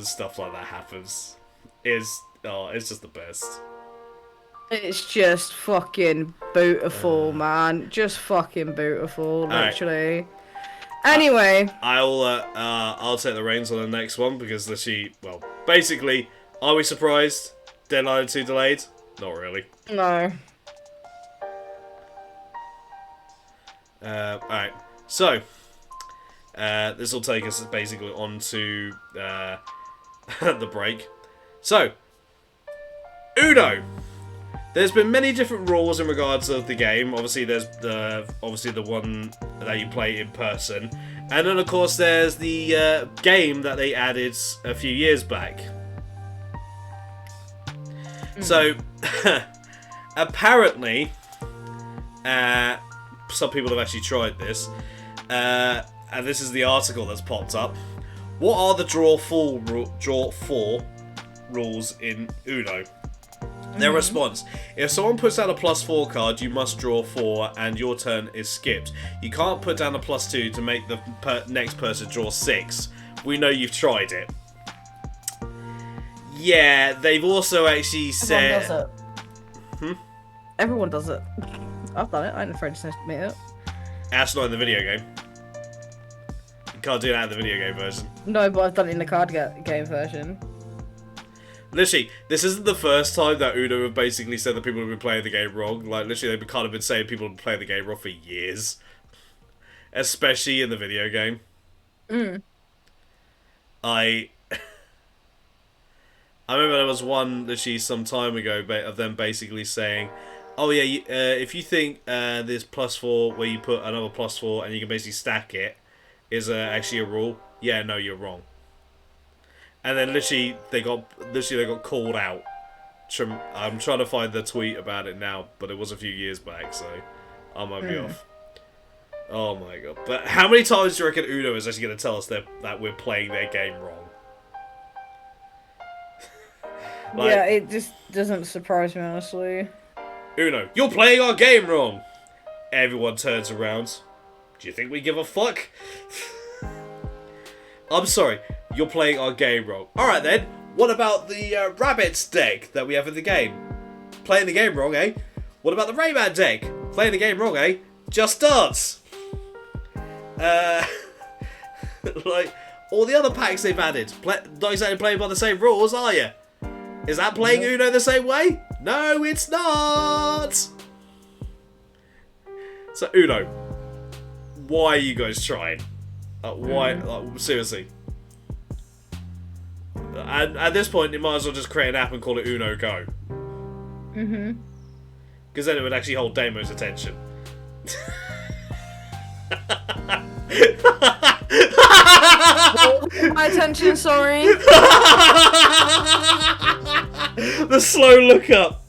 stuff like that happens. It's just the best. It's just fucking beautiful, man. Just fucking beautiful, literally. Right. Anyway, I'll take the reins on the next one because basically, are we surprised? Deadline 2 delayed? Not really. No. Alright, so this will take us basically on to the break. So, Uno. There's been many different rules in regards of the game. Obviously, there's the one that you play in person, and then of course there's the game that they added a few years back. So, apparently, some people have actually tried this, and this is the article that's popped up. What are the draw four rules in Uno? Their response: if someone puts down a +4 card, you must draw 4, and your turn is skipped. You can't put down a +2 to make the next person draw 6. We know you've tried it. Yeah, they've also actually said. Everyone does it. Everyone does it. I've done it. I ain't afraid to admit it. That's not in the video game. You can't do that in the video game version. No, but I've done it in the card game version. Literally, this isn't the first time that Uno have basically said that people have been playing the game wrong. Like, literally, they've kind of been saying people have been playing the game wrong for years. Especially in the video game. I remember there was one, literally, some time ago of them basically saying, oh yeah, if you think this +4 where you put another +4 and you can basically stack it is actually a rule, yeah, no, you're wrong. And then literally they got called out. I'm trying to find the tweet about it now, but it was a few years back, so I might be off. Oh my god! But how many times do you reckon Uno is actually going to tell us that we're playing their game wrong? Yeah, it just doesn't surprise me, honestly. Uno, you're playing our game wrong. Everyone turns around. Do you think we give a fuck? I'm sorry. You're playing our game wrong. Alright then, what about the Rabbits deck that we have in the game? Playing the game wrong, eh? What about the Rayman deck? Playing the game wrong, eh? Just Dance! Like, all the other packs they've added. Not exactly playing by the same rules, are you? Is that playing Uno the same way? No, it's not! So, Uno, why are you guys trying? Why? Like, seriously. And at this point, you might as well just create an app and call it Uno Go. Because then it would actually hold Damo's attention. My attention, sorry. The slow look up.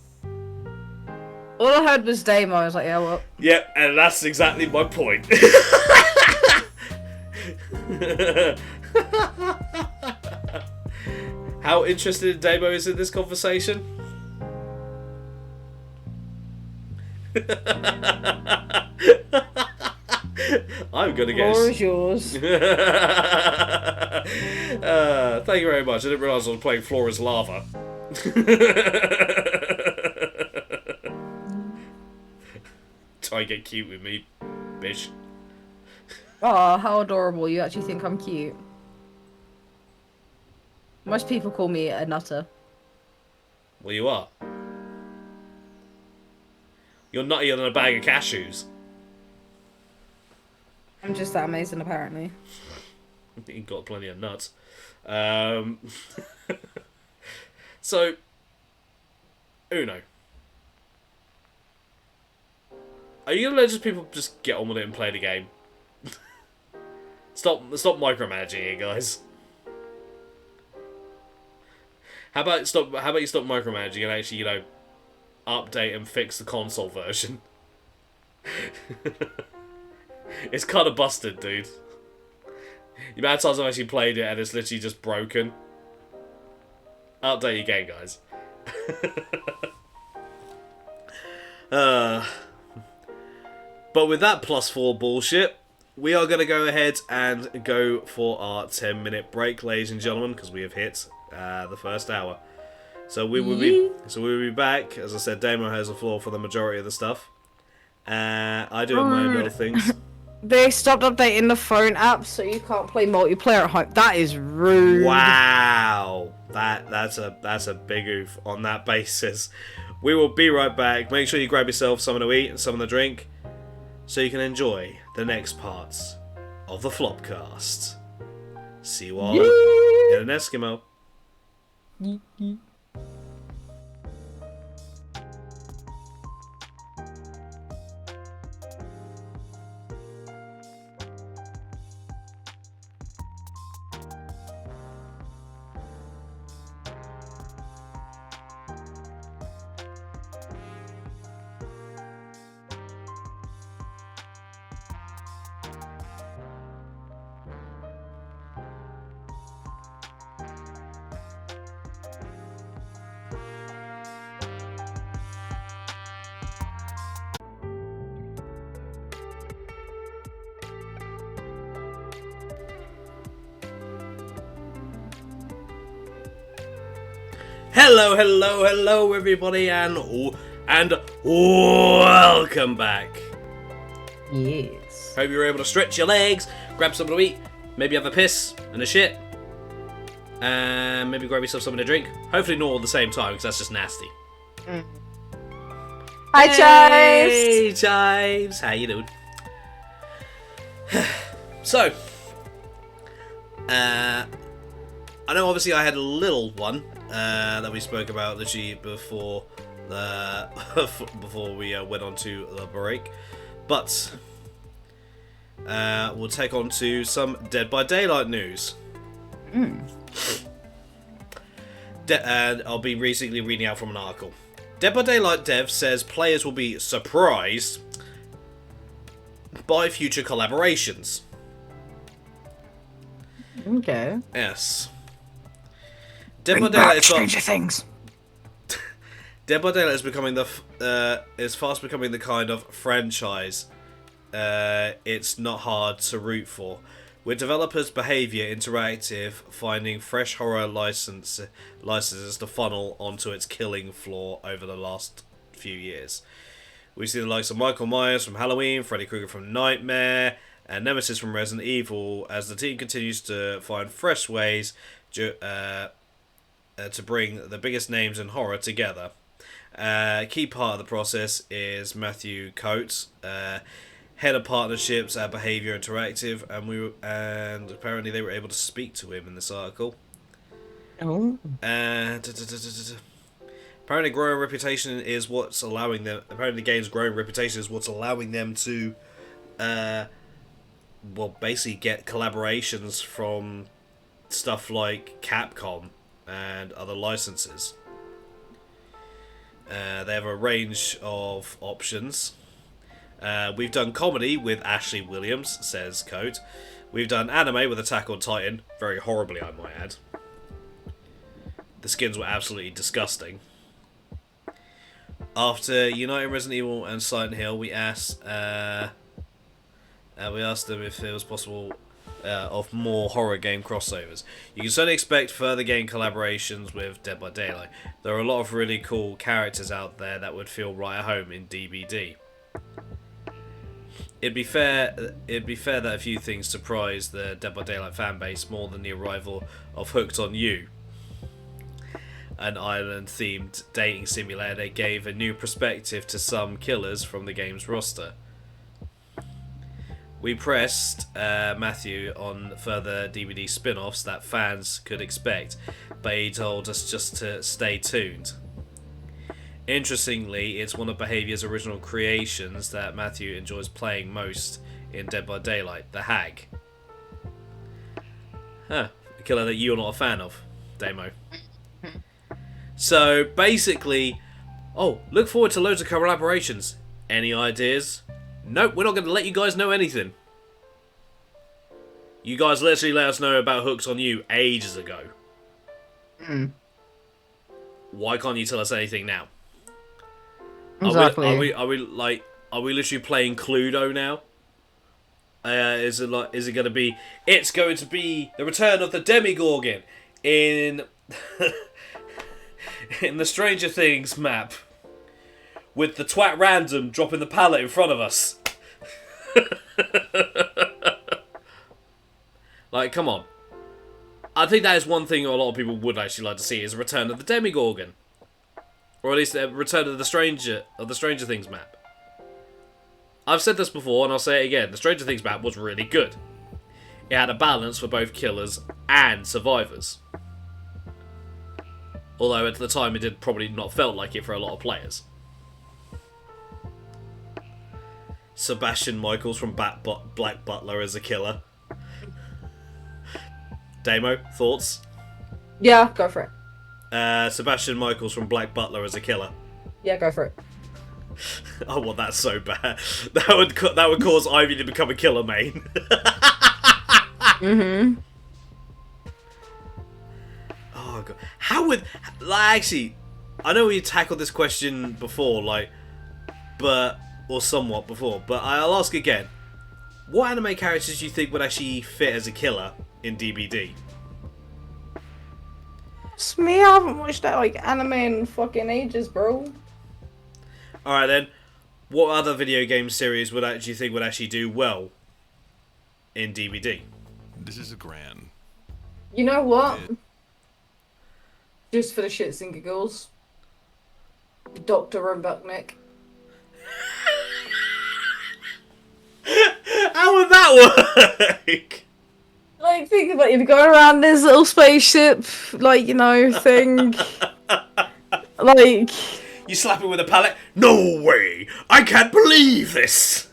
All I heard was Damo. I was like, yeah, well. Yep, and that's exactly my point. How interested Damo is in this conversation? I'm gonna guess. Floor is yours. Thank you very much. I didn't realise I was playing Floor is Lava. Try and get cute with me, bitch. Oh, how adorable. You actually think I'm cute. Most people call me a nutter. Well, you are. You're nuttier than a bag of cashews. I'm just that amazing, apparently. You've got plenty of nuts. So, Uno. Are you gonna let just people just get on with it and play the game? Stop micromanaging it, guys. How about you stop micromanaging and actually, update and fix the console version? It's kind of busted, dude. The amount of times I've actually played it and it's literally just broken. Update your game, guys. But with that +4 bullshit, we are going to go ahead and go for our 10-minute break, ladies and gentlemen, because we have hit the first hour. So we will be back. As I said, Damo has the floor for the majority of the stuff. I do my own little things. They stopped updating the phone app, so you can't play multiplayer at home. That is rude. Wow, that's a big oof on that basis. We will be right back. Make sure you grab yourself something to eat and something to drink, so you can enjoy the next parts of the Flopcast. See you all in an Eskimo. Hello, everybody, and welcome back. Yes. Hope you were able to stretch your legs, grab something to eat, maybe have a piss and a shit, and maybe grab yourself something to drink. Hopefully not all at the same time, because that's just nasty. Hi, Chives! Hey, Chives! How you doing? So, I know obviously I had a little one that we spoke about literally before before we went on to the break, but we'll take on to some Dead by Daylight news. And I'll be basically reading out from an article. Dead by Daylight dev says players will be surprised by future collaborations. Okay. Yes. Dead by Daylight is Stranger Things. Dead by Daylight is becoming is fast becoming the kind of franchise it's not hard to root for. With developers Behaviour Interactive finding fresh horror licenses to funnel onto its killing floor over the last few years. We see the likes of Michael Myers from Halloween, Freddy Krueger from Nightmare, and Nemesis from Resident Evil as the team continues to find fresh ways to bring the biggest names in horror together. A key part of the process is Matthew Coates, head of partnerships at Behaviour Interactive, and apparently they were able to speak to him in this article. Oh. Apparently, growing reputation is what's allowing them. Apparently, the game's growing reputation is what's allowing them to, basically get collaborations from stuff like Capcom and other licenses. They have a range of options. We've done comedy with Ashley Williams, says Coat. We've done anime with Attack on Titan, very horribly, I might add. The skins were absolutely disgusting. After uniting Resident Evil and Silent Hill, we asked them if it was possible of more horror game crossovers. You can certainly expect further game collaborations with Dead by Daylight. There are a lot of really cool characters out there that would feel right at home in DBD. It'd be fair that a few things surprised the Dead by Daylight fanbase more than the arrival of Hooked on You, an island-themed dating simulator that gave a new perspective to some killers from the game's roster. We pressed Matthew on further DVD spin-offs that fans could expect, but he told us just to stay tuned. Interestingly, it's one of Behaviour's original creations that Matthew enjoys playing most in Dead by Daylight, the Hag. A killer that you're not a fan of, Damo. So, basically, look forward to loads of collaborations. Any ideas? Nope, we're not going to let you guys know anything. You guys literally let us know about Hooks on You ages ago. Why can't you tell us anything now? Exactly. Are we literally playing Cluedo now? Is it going to be? It's going to be the return of the Demigorgon in in the Stranger Things map with the twat random dropping the pallet in front of us. Like, come on. I think that is one thing a lot of people would actually like to see, is a return of the Demigorgon. Or at least a return of the Stranger Things map. I've said this before, and I'll say it again. The Stranger Things map was really good. It had a balance for both killers and survivors. Although at the time it did probably not felt like it for a lot of players. Sebastian Michaels from Black Butler as a killer. Damo, thoughts? Yeah, go for it. Sebastian Michaels from Black Butler as a killer. Yeah, go for it. I want that so bad. That would cause Ivy to become a killer main. Mm-hmm. Oh god, how would actually? I know we tackled this question before, or somewhat before, but I'll ask again. What anime characters do you think would actually fit as a killer in DBD? It's me. I haven't watched that anime in fucking ages, bro. Alright then, what other video game series do you think would actually do well in DBD? This is a grand. You know what? Just for the shits and giggles. Dr. Robotnik. How would that work? Like, think about it. You're going around this little spaceship, thing. Like... You slap him with a pallet? No way! I can't believe this!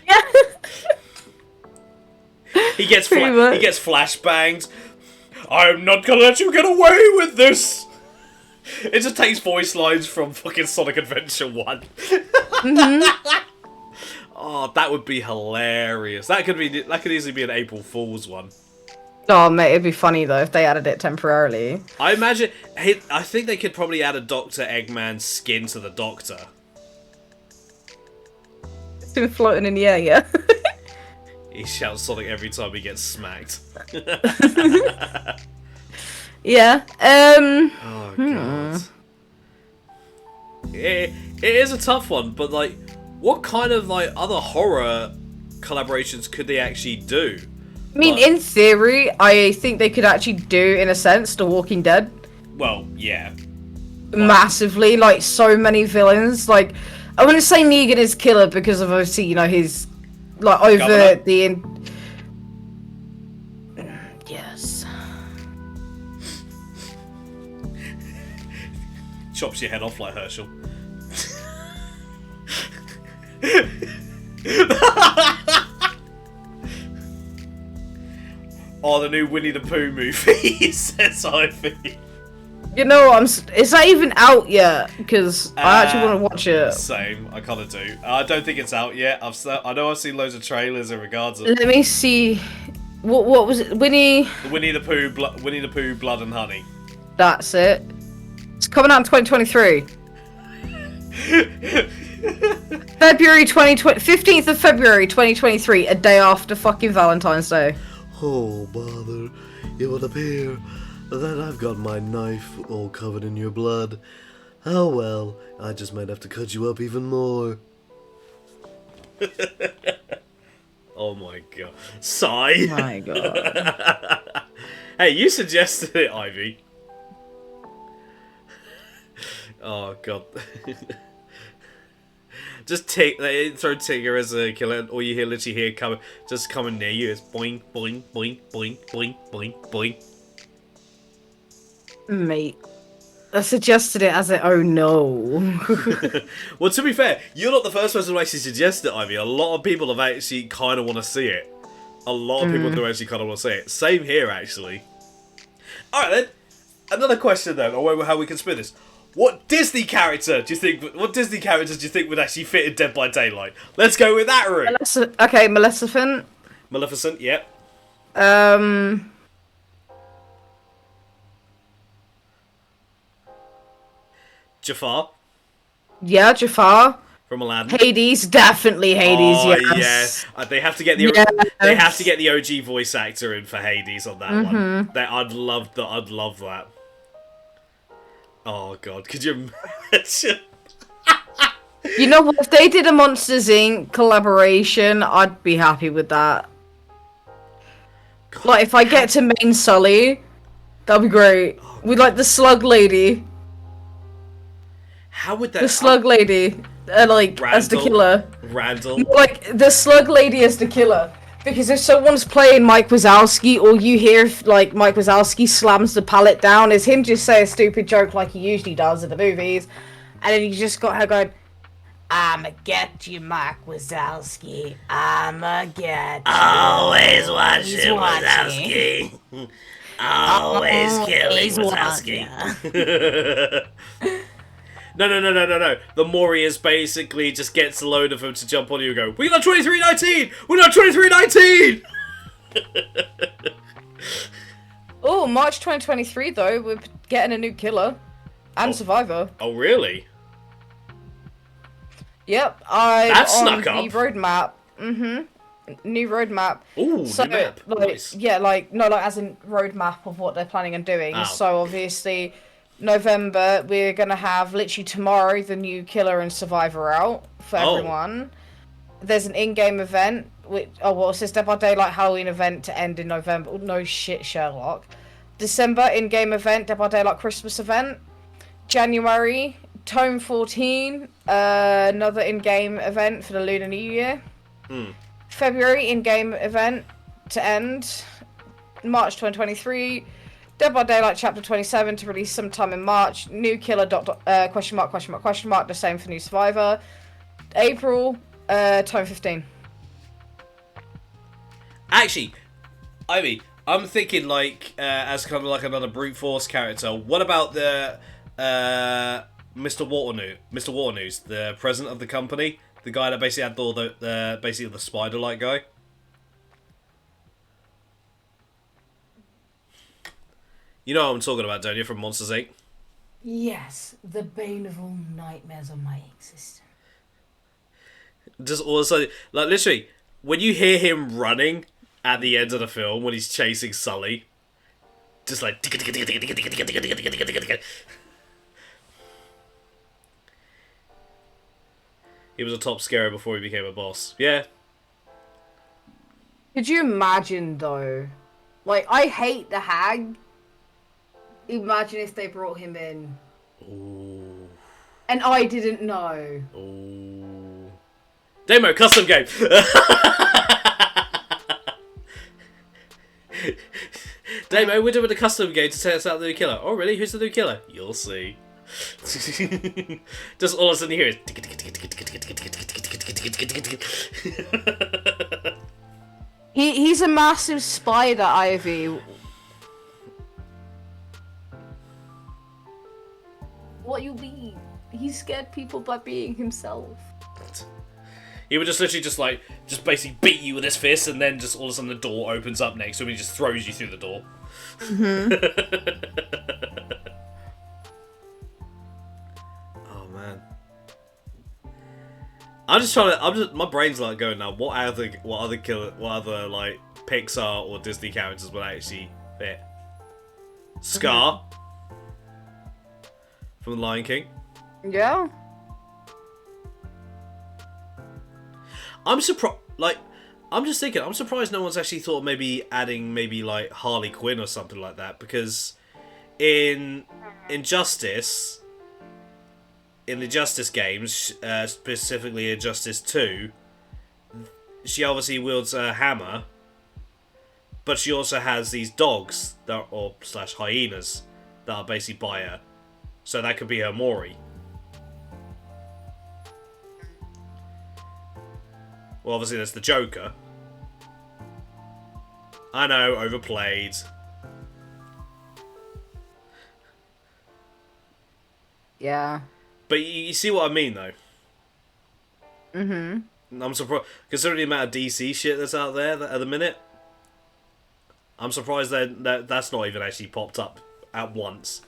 Yeah. He gets flashbangs. I'm not gonna let you get away with this! It just takes voice lines from fucking Sonic Adventure 1. Mm-hmm. Oh, that would be hilarious. That could easily be an April Fool's one. Oh, mate, it'd be funny, though, if they added it temporarily. I imagine... I think they could probably add a Dr. Eggman skin to the Doctor. It's been floating in the air, yeah? He shouts Sonic every time he gets smacked. Yeah, Oh, God. It is a tough one, but, what kind of, other horror collaborations could they actually do? I mean, in theory, I think they could actually do, in a sense, The Walking Dead. Well, yeah. Massively, so many villains. I wouldn't say Negan is killer because of, obviously, his, over Governor? the... Yes. Chops your head off like Herschel. Oh, the new Winnie the Pooh movie, says Ivy. You know, is that even out yet? Because I actually want to watch it. Same, I kind of do. I don't think it's out yet. I know I've seen loads of trailers in regards of... Let me see. What was it? Winnie the Pooh, Blood and Honey. That's it. It's coming out in 2023. February 2020, 15th of February 2023, a day after fucking Valentine's Day. Oh, bother. It would appear that I've got my knife all covered in your blood. Oh well, I just might have to cut you up even more. Oh my god. Sigh. My god. Hey, you suggested it, Ivy. Oh god. Just throw Tigger as a killer, or you literally hear coming near you. It's boing, boing, boing, boing, boing, boing, boing. Mate. I suggested it as a oh no. Well, to be fair, you're not the first person to actually suggest it, Ivy. A lot of people have actually kind of want to see it. A lot of people do actually kind of want to see it. Same here, actually. Alright then, another question then, or how we can spin this. What Disney characters do you think would actually fit in Dead by Daylight? Let's go with that route. Okay, Maleficent. Maleficent, yep. Um, Jafar yeah, Jafar. from Aladdin. Hades, definitely Hades, Oh yeah, yes. they have to get the OG voice actor in for Hades on that one. That I'd love that. Oh god, could you imagine? You know what? If they did a Monsters Inc. collaboration, I'd be happy with that. Like, if I get to main Sully, that'd be great. With, like, the Slug Lady. How would that? The Slug Lady, like, as the killer. Randall. Like, the Slug Lady as the killer. Because if someone's playing Mike Wazowski, all you hear, like, Mike Wazowski slams the pallet down, is him just say a stupid joke like he usually does in the movies. And then you just got her going, I'ma get you, Mike Wazowski. I'ma get you. Always watching He's watching. Wazowski. Always killing He's Wazowski. watching. No. The Morias basically just gets a load of them to jump on you and go, we got 2319! We got 2319! Oh, March 2023, though, we're getting a new killer. And Survivor. Oh, really? Yep, I'm That on snuck the up. roadmap. New roadmap. Ooh, So, new map. like, Nice. yeah, like, no, like, as in roadmap of what they're planning on doing. Oh. So, obviously, November, we're gonna have, literally tomorrow, the new Killer and Survivor out for everyone. There's an in-game event, which, it says Dead by Daylight Halloween event to end in November. Oh, no shit, Sherlock. December, in-game event, Dead by Daylight Christmas event. January, Tome 14, another in-game event for the Lunar New Year. February, in-game event to end. March 2023, Dead by Daylight Chapter 27 to release sometime in March. New Killer, question mark, the same for New Survivor. April, Tome 15. Actually, Ivy, I'm thinking like as kind of like another brute force character. What about the Mr. Waternoose, the president of the company, the guy that basically had all the basically the spider-like guy. You know what I'm talking about, don't you? From Monsters Inc. Yes, the bane of all nightmares of my existence. Just also, like, literally, when you hear him running at the end of the film when he's chasing Sully, just like he was a top scarer before he became a boss. Yeah. Could you imagine though? Like, I hate the Hag. Imagine if they brought him in. Ooh. And I didn't know. Ooh. Demo custom game. Demo, we're doing a custom game to test out the new killer. Oh, really? Who's the new killer? You'll see. Just all of a sudden you hear it. He's a massive spider, Ivy. What you mean? He scared people by being himself. He would just literally just basically beat you with his fist, and then just all of a sudden the door opens up next to him and he just throws you through the door. Oh man. My brain's like going now. What other like Pixar or Disney characters would actually fit? Scar from The Lion King. Yeah. I'm surprised. Like, I'm just thinking. I'm surprised no one's actually thought of maybe adding like Harley Quinn or something like that, because in Injustice, in the Justice games, specifically Injustice 2, she obviously wields a hammer, but she also has these dogs / hyenas that are basically by her, so that could be her Mori. Well, obviously there's the Joker. I know, overplayed. Yeah. But you see what I mean, though. I'm surprised, considering the amount of DC shit that's out there at the minute. I'm surprised that's not even actually popped up at once.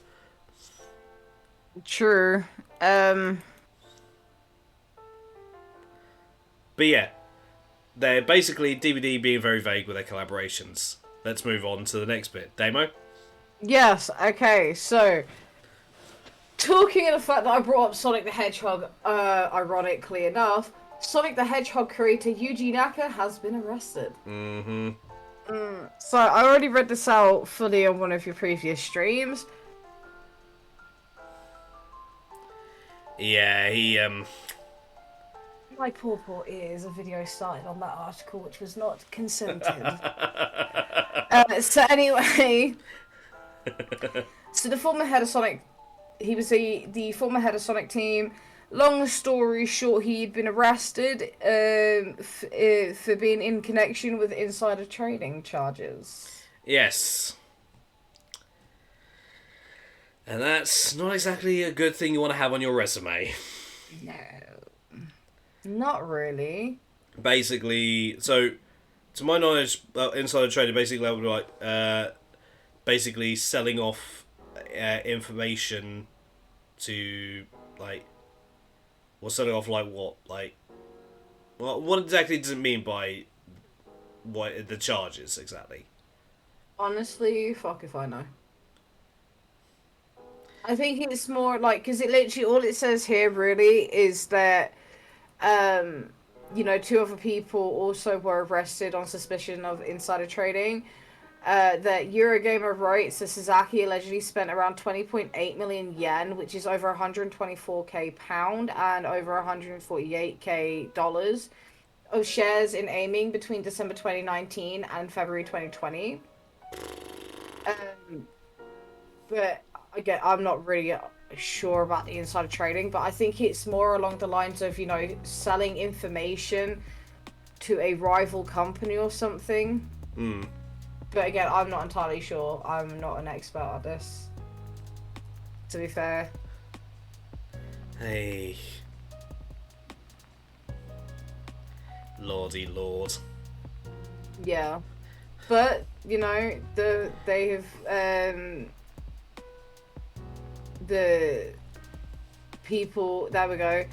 True. But yeah, they're basically DVD being very vague with their collaborations. Let's move on to the next bit. Demo? Yes, okay, so talking of the fact that I brought up Sonic the Hedgehog, ironically enough, Sonic the Hedgehog creator Yuji Naka has been arrested. Mm-hmm. So I already read this out fully on one of your previous streams. Yeah, he My poor ears, a video started on that article which was not consented. So anyway, so the former head of Sonic, he was the former head of Sonic team. Long story short, he'd been arrested for being in connection with insider trading charges. Yes. And that's not exactly a good thing you want to have on your resume. No. Not really. Basically, so to my knowledge, insider trading basically would be like basically selling off information to like, well, selling off like what, like, well, what exactly does it mean by what the charges exactly? Honestly, fuck if I know. I think it's more like, because it literally, all it says here really is that, you know, 2 other people also were arrested on suspicion of insider trading. That Eurogamer writes that Sasaki allegedly spent around 20.8 million yen, which is over 124k pound and over 148k dollars, of shares in aiming between December 2019 and February 2020. But again, I'm not really sure about the insider trading, but I think it's more along the lines of, you know, selling information to a rival company or something. But again, I'm not entirely sure. I'm not an expert at this, to be fair. Hey. Lordy Lord. Yeah. But, you know, they have, the people, there we go,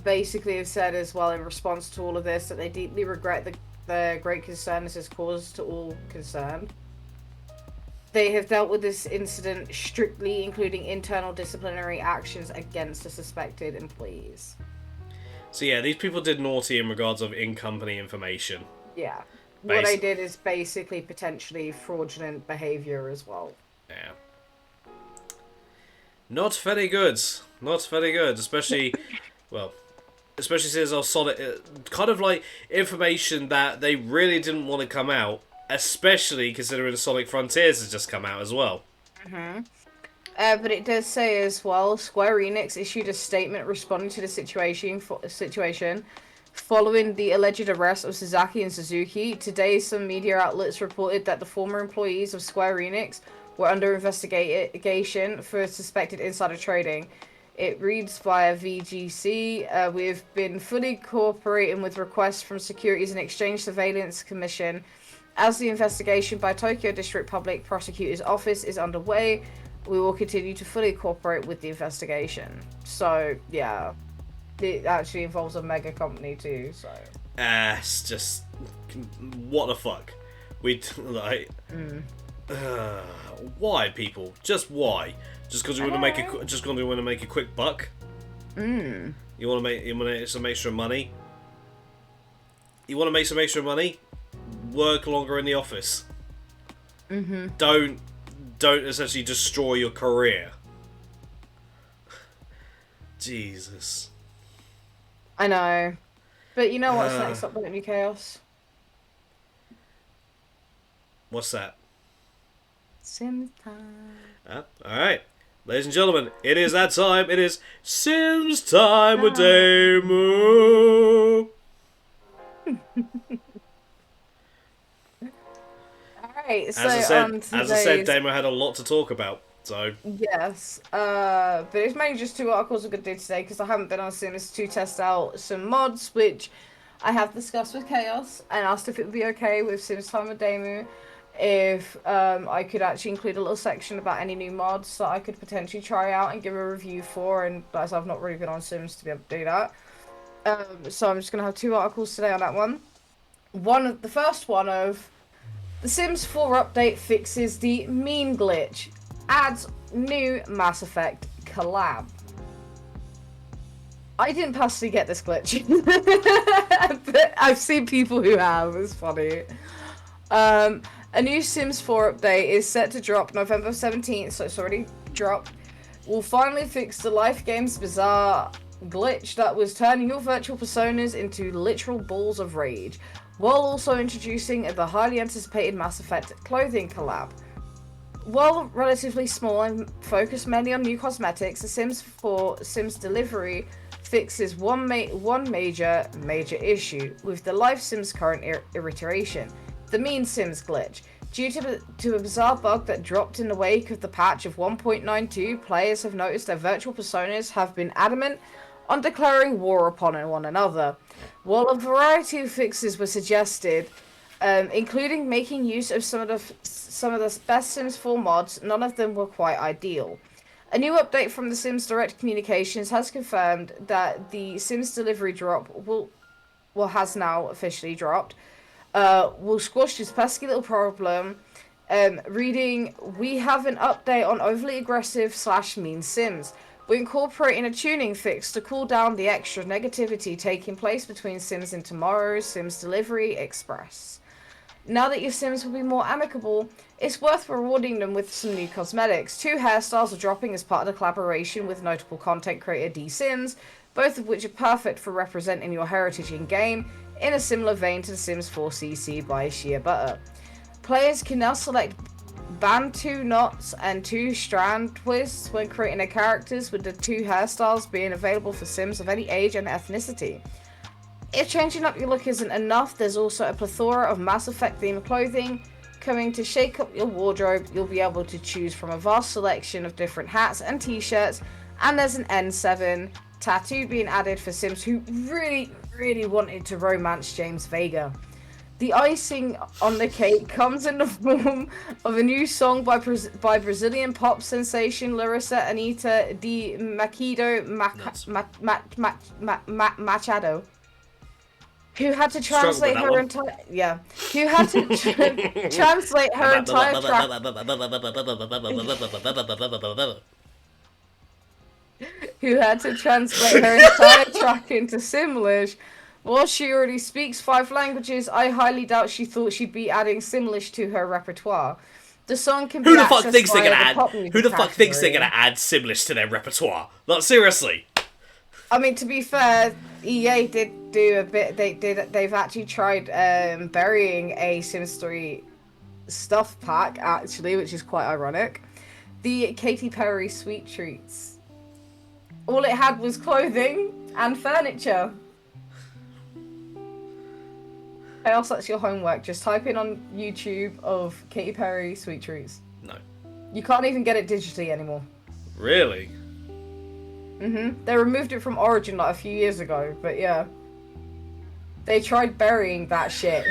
basically have said as well in response to all of this that they deeply regret the great concern this has caused to all concerned. They have dealt with this incident strictly, including internal disciplinary actions against the suspected employees. So yeah, these people did naughty in regards of in-company information. Yeah. What they did is basically potentially fraudulent behavior as well. Yeah. Not very good. Not very good. Especially, well, especially since our Sonic, kind of like information that they really didn't want to come out, especially considering Sonic Frontiers has just come out as well. But it does say as well, Square Enix issued a statement responding to the situation following the alleged arrest of Sasaki and Suzuki. Today, some media outlets reported that the former employees of Square Enix were under investigation for suspected insider trading. It reads via VGC, we've been fully cooperating with requests from Securities and Exchange Surveillance Commission. As the investigation by Tokyo District Public Prosecutor's Office is underway, we will continue to fully cooperate with the investigation. So, yeah. It actually involves a mega company too, so... It's just... What the fuck? We, like... Why, people? Just why? Just because we want to make a... Just because we want to make a quick buck? You want to make some extra money? You want to make some extra money? Work longer in the office. Don't essentially destroy your career. Jesus. I know. But you know what's next up, don't you, Chaos? What's that? Sims time. Alright. Ladies and gentlemen, it is that time. It is Sims time with Demo. Alright, so As I said, Demo had a lot to talk about. So yes, but it's mainly just 2 articles we could do today because I haven't been on Sims to test out some mods, which I have discussed with Chaos and asked if it would be okay with Sims Time with Demu if I could actually include a little section about any new mods that I could potentially try out and give a review for, and as I've not really been on Sims to be able to do that. So I'm just going to have 2 articles today on that one. The first one of The Sims 4 update fixes the mean glitch, adds new Mass Effect collab. I didn't personally get this glitch, but I've seen people who have. It's funny. A new Sims 4 update is set to drop November 17th, so it's already dropped. Will finally fix the Life Game's bizarre glitch that was turning your virtual personas into literal balls of rage, while also introducing the highly anticipated Mass Effect clothing collab. While relatively small and focused mainly on new cosmetics, The Sims 4 Sims Delivery fixes one major issue with the Life Sims current iteration, the Mean Sims glitch. Due to a bizarre bug that dropped in the wake of the patch of 1.92, players have noticed their virtual personas have been adamant on declaring war upon one another. While a variety of fixes were suggested, including making use of some of the best Sims 4 mods, none of them were quite ideal. A new update from the Sims Direct Communications has confirmed that the Sims Delivery drop has now officially dropped. Will squash this pesky little problem. Reading, we have an update on overly aggressive / mean Sims. We're incorporating a tuning fix to cool down the extra negativity taking place between Sims in tomorrow's Sims Delivery Express. Now that your Sims will be more amicable, it's worth rewarding them with some new cosmetics. 2 hairstyles are dropping as part of the collaboration with notable content creator D Sims, both of which are perfect for representing your heritage in-game, in a similar vein to The Sims 4 CC by Shea Butter. Players can now select band 2 knots and 2 strand twists when creating their characters, with the 2 hairstyles being available for Sims of any age and ethnicity. If changing up your look isn't enough, there's also a plethora of Mass Effect themed clothing coming to shake up your wardrobe. You'll be able to choose from a vast selection of different hats and t-shirts, and there's an N7 tattoo being added for Sims who really wanted to romance James Vega. The icing on the cake comes in the form of a new song by Brazilian pop sensation Larissa Anita de Machado, who had to translate her entire track into Simlish. While she already speaks 5 languages, I highly doubt she thought she'd be adding Simlish to her repertoire. The song can be Who the fuck thinks they're gonna add Simlish to their repertoire? Like, seriously. I mean, to be fair, EA did do a bit. They've actually tried burying a Sims 3 stuff pack, actually, which is quite ironic. The Katy Perry Sweet Treats. All it had was clothing and furniture. Chaos, that's your homework. Just type in on YouTube of Katy Perry Sweet Treats. No. You can't even get it digitally anymore. Really? They removed it from Origin like a few years ago, but yeah. They tried burying that shit.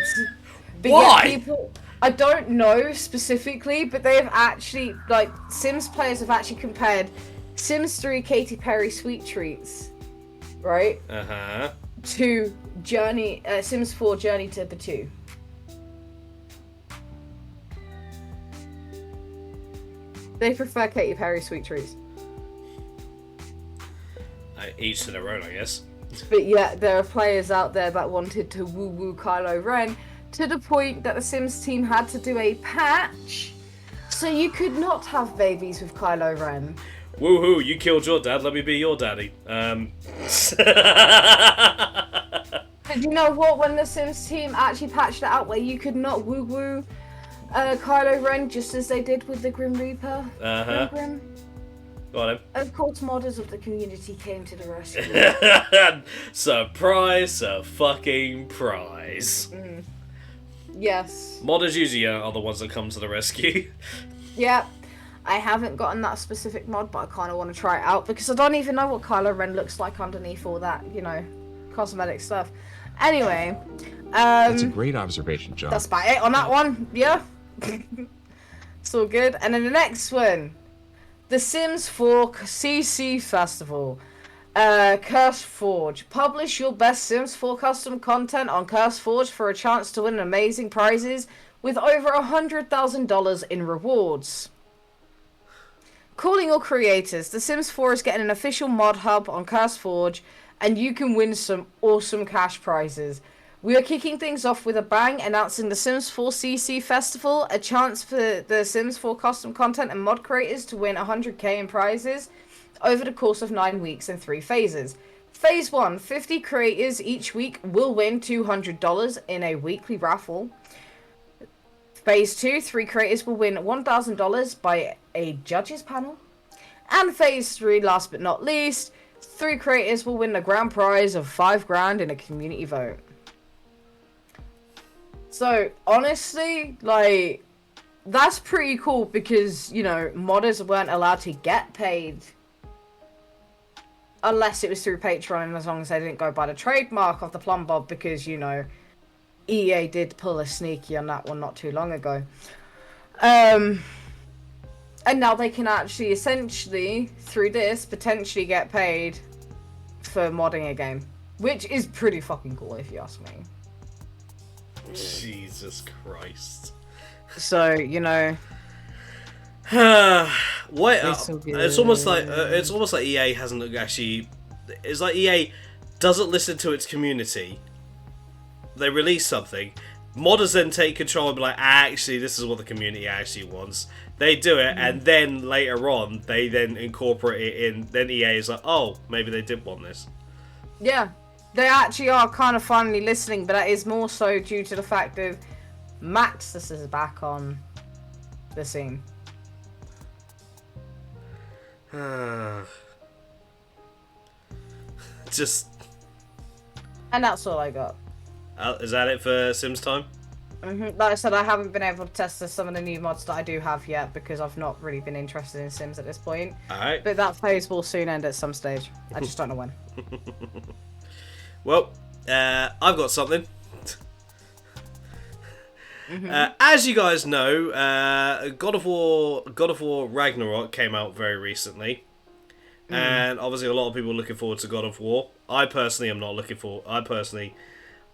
But why? I don't know specifically, but they have actually, like, Sims players have actually compared Sims 3 Katy Perry Sweet Treats, right? To Sims 4 Journey to Batu. They prefer Katy Perry Sweet Treats. Each to their own, I guess. But yeah, there are players out there that wanted to woo-woo Kylo Ren to the point that the Sims team had to do a patch so you could not have babies with Kylo Ren. Woohoo, you killed your dad, let me be your daddy. But you know what? When the Sims team actually patched it out where you could not woo-woo Kylo Ren just as they did with the Grim Reaper. Grim. Go on, of course, modders of the community came to the rescue. Surprise, fucking prize. Yes. Modders usually are the ones that come to the rescue. Yeah. I haven't gotten that specific mod, but I kind of want to try it out because I don't even know what Kylo Ren looks like underneath all that, you know, cosmetic stuff. Anyway, That's a great observation, John. that's about it on that one. Yeah. It's all good. And then the next one, The Sims 4 CC Festival. Curse Forge. Publish your best Sims 4 custom content on Curse Forge for a chance to win amazing prizes with over $100,000 in rewards. Calling all creators, The Sims 4 is getting an official mod hub on Curse Forge, and you can win some awesome cash prizes. We are kicking things off with a bang, announcing the Sims 4 CC Festival, a chance for the Sims 4 custom content and mod creators to win 100k in prizes over the course of 9 weeks in 3 phases. Phase 1, 50 creators each week will win $200 in a weekly raffle. Phase 2, 3 creators will win $1,000 by a judges panel. And Phase 3, last but not least, 3 creators will win the grand prize of $5,000 in a community vote. So, honestly, like, that's pretty cool because, you know, modders weren't allowed to get paid unless it was through Patreon, and as long as they didn't go by the trademark of the Plum Bob, because, you know, EA did pull a sneaky on that one not too long ago. And now they can actually, essentially, through this, potentially get paid for modding a game. Which is pretty fucking cool, if you ask me. Jesus Christ. So, you know... What? It's almost like EA hasn't actually. It's like EA doesn't listen to its community. They release something, modders then take control and be like, actually, this is what the community actually wants. They do it, and then later on, they then incorporate it in. Then EA is like, oh, maybe they did want this. Yeah, they actually are kind of finally listening, but that is more so due to the fact of Maxis is back on the scene. Just. And that's all I got. Is that it for Sims time? Like I said, I haven't been able to test some of the new mods that I do have yet because I've not really been interested in Sims at this point. Alright. But that phase will soon end at some stage. I just don't know when. Well, I've got something. As you guys know, God of War Ragnarok came out very recently, and obviously a lot of people are looking forward to God of War. I personally am not looking for.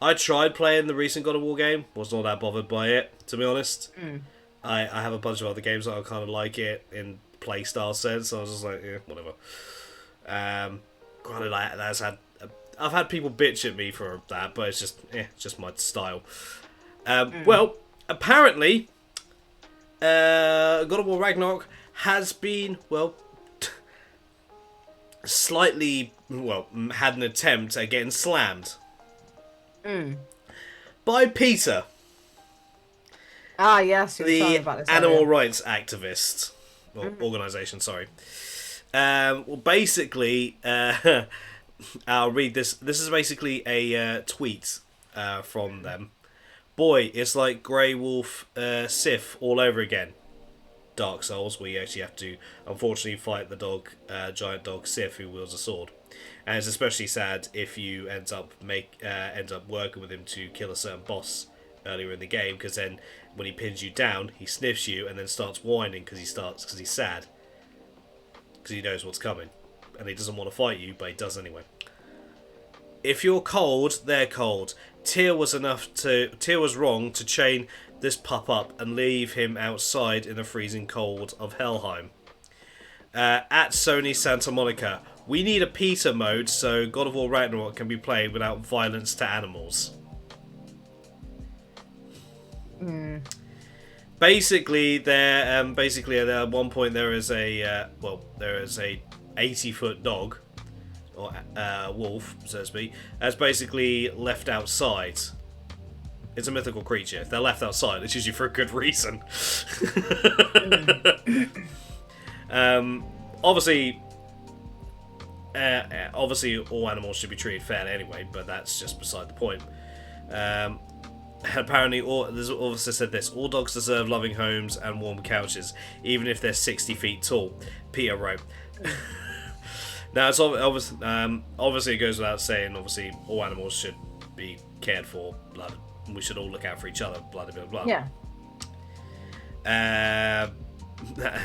I tried playing the recent God of War game, was not that bothered by it, to be honest. I have a bunch of other games that I kind of like it in playstyle sense, so I was just like, yeah, whatever. Granted, I've had people bitch at me for that, but it's just my style. Well, apparently, God of War Ragnarok has been, had an attempt at getting slammed. By PETA. Ah, yes, you were telling me The about this animal earlier. rights activist. Or organisation, sorry. Well, basically, I'll read this. This is basically a tweet from them. Boy, it's like Grey Wolf Sith all over again. Dark Souls, where you actually have to, unfortunately, fight the dog, giant dog Sith who wields a sword. And it's especially sad if you end up working with him to kill a certain boss earlier in the game, because then when he pins you down, he sniffs you and then starts whining because he's sad, because he knows what's coming, and he doesn't want to fight you, but he does anyway. If you're cold, they're cold. Tyr was wrong to chain this pup up and leave him outside in the freezing cold of Helheim. At Sony Santa Monica, we need a PETA mode so God of War Ragnarok can be played without violence to animals. Basically, at one point there is a 80-foot dog, or wolf, so to speak, that's basically left outside. It's a mythical creature. If they're left outside, it's usually for a good reason. Obviously, all animals should be treated fairly anyway, but that's just beside the point. Apparently, there's also said this: all dogs deserve loving homes and warm couches, even if they're 60 feet tall. Peter wrote. Now, it's obviously it goes without saying. Obviously, all animals should be cared for. Blah, we should all look out for each other. Blah blah blah. Yeah.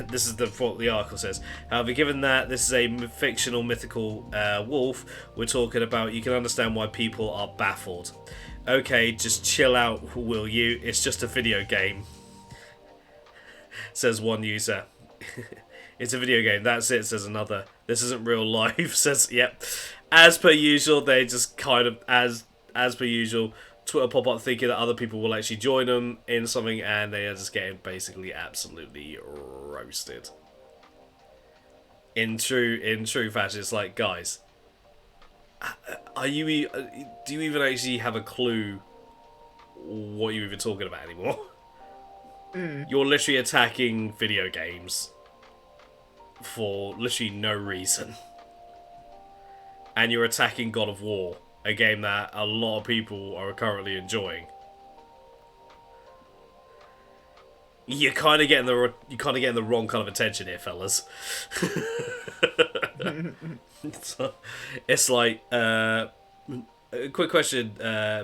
This is what the article says. However, given that this is a fictional, mythical wolf, we're talking about, you can understand why people are baffled. Okay, just chill out, will you? It's just a video game, says one user. It's a video game, that's it, says another. This isn't real life, says, yep. As per usual, they just kind of, as per usual, Twitter pop up thinking that other people will actually join them in something, and they are just getting basically absolutely roasted. In true fashion, it's like, guys, do you even actually have a clue what you're even talking about anymore? You're literally attacking video games for literally no reason, and you're attacking God of War, a game that a lot of people are currently enjoying. You're kind of getting the wrong kind of attention here, fellas. It's like a quick question,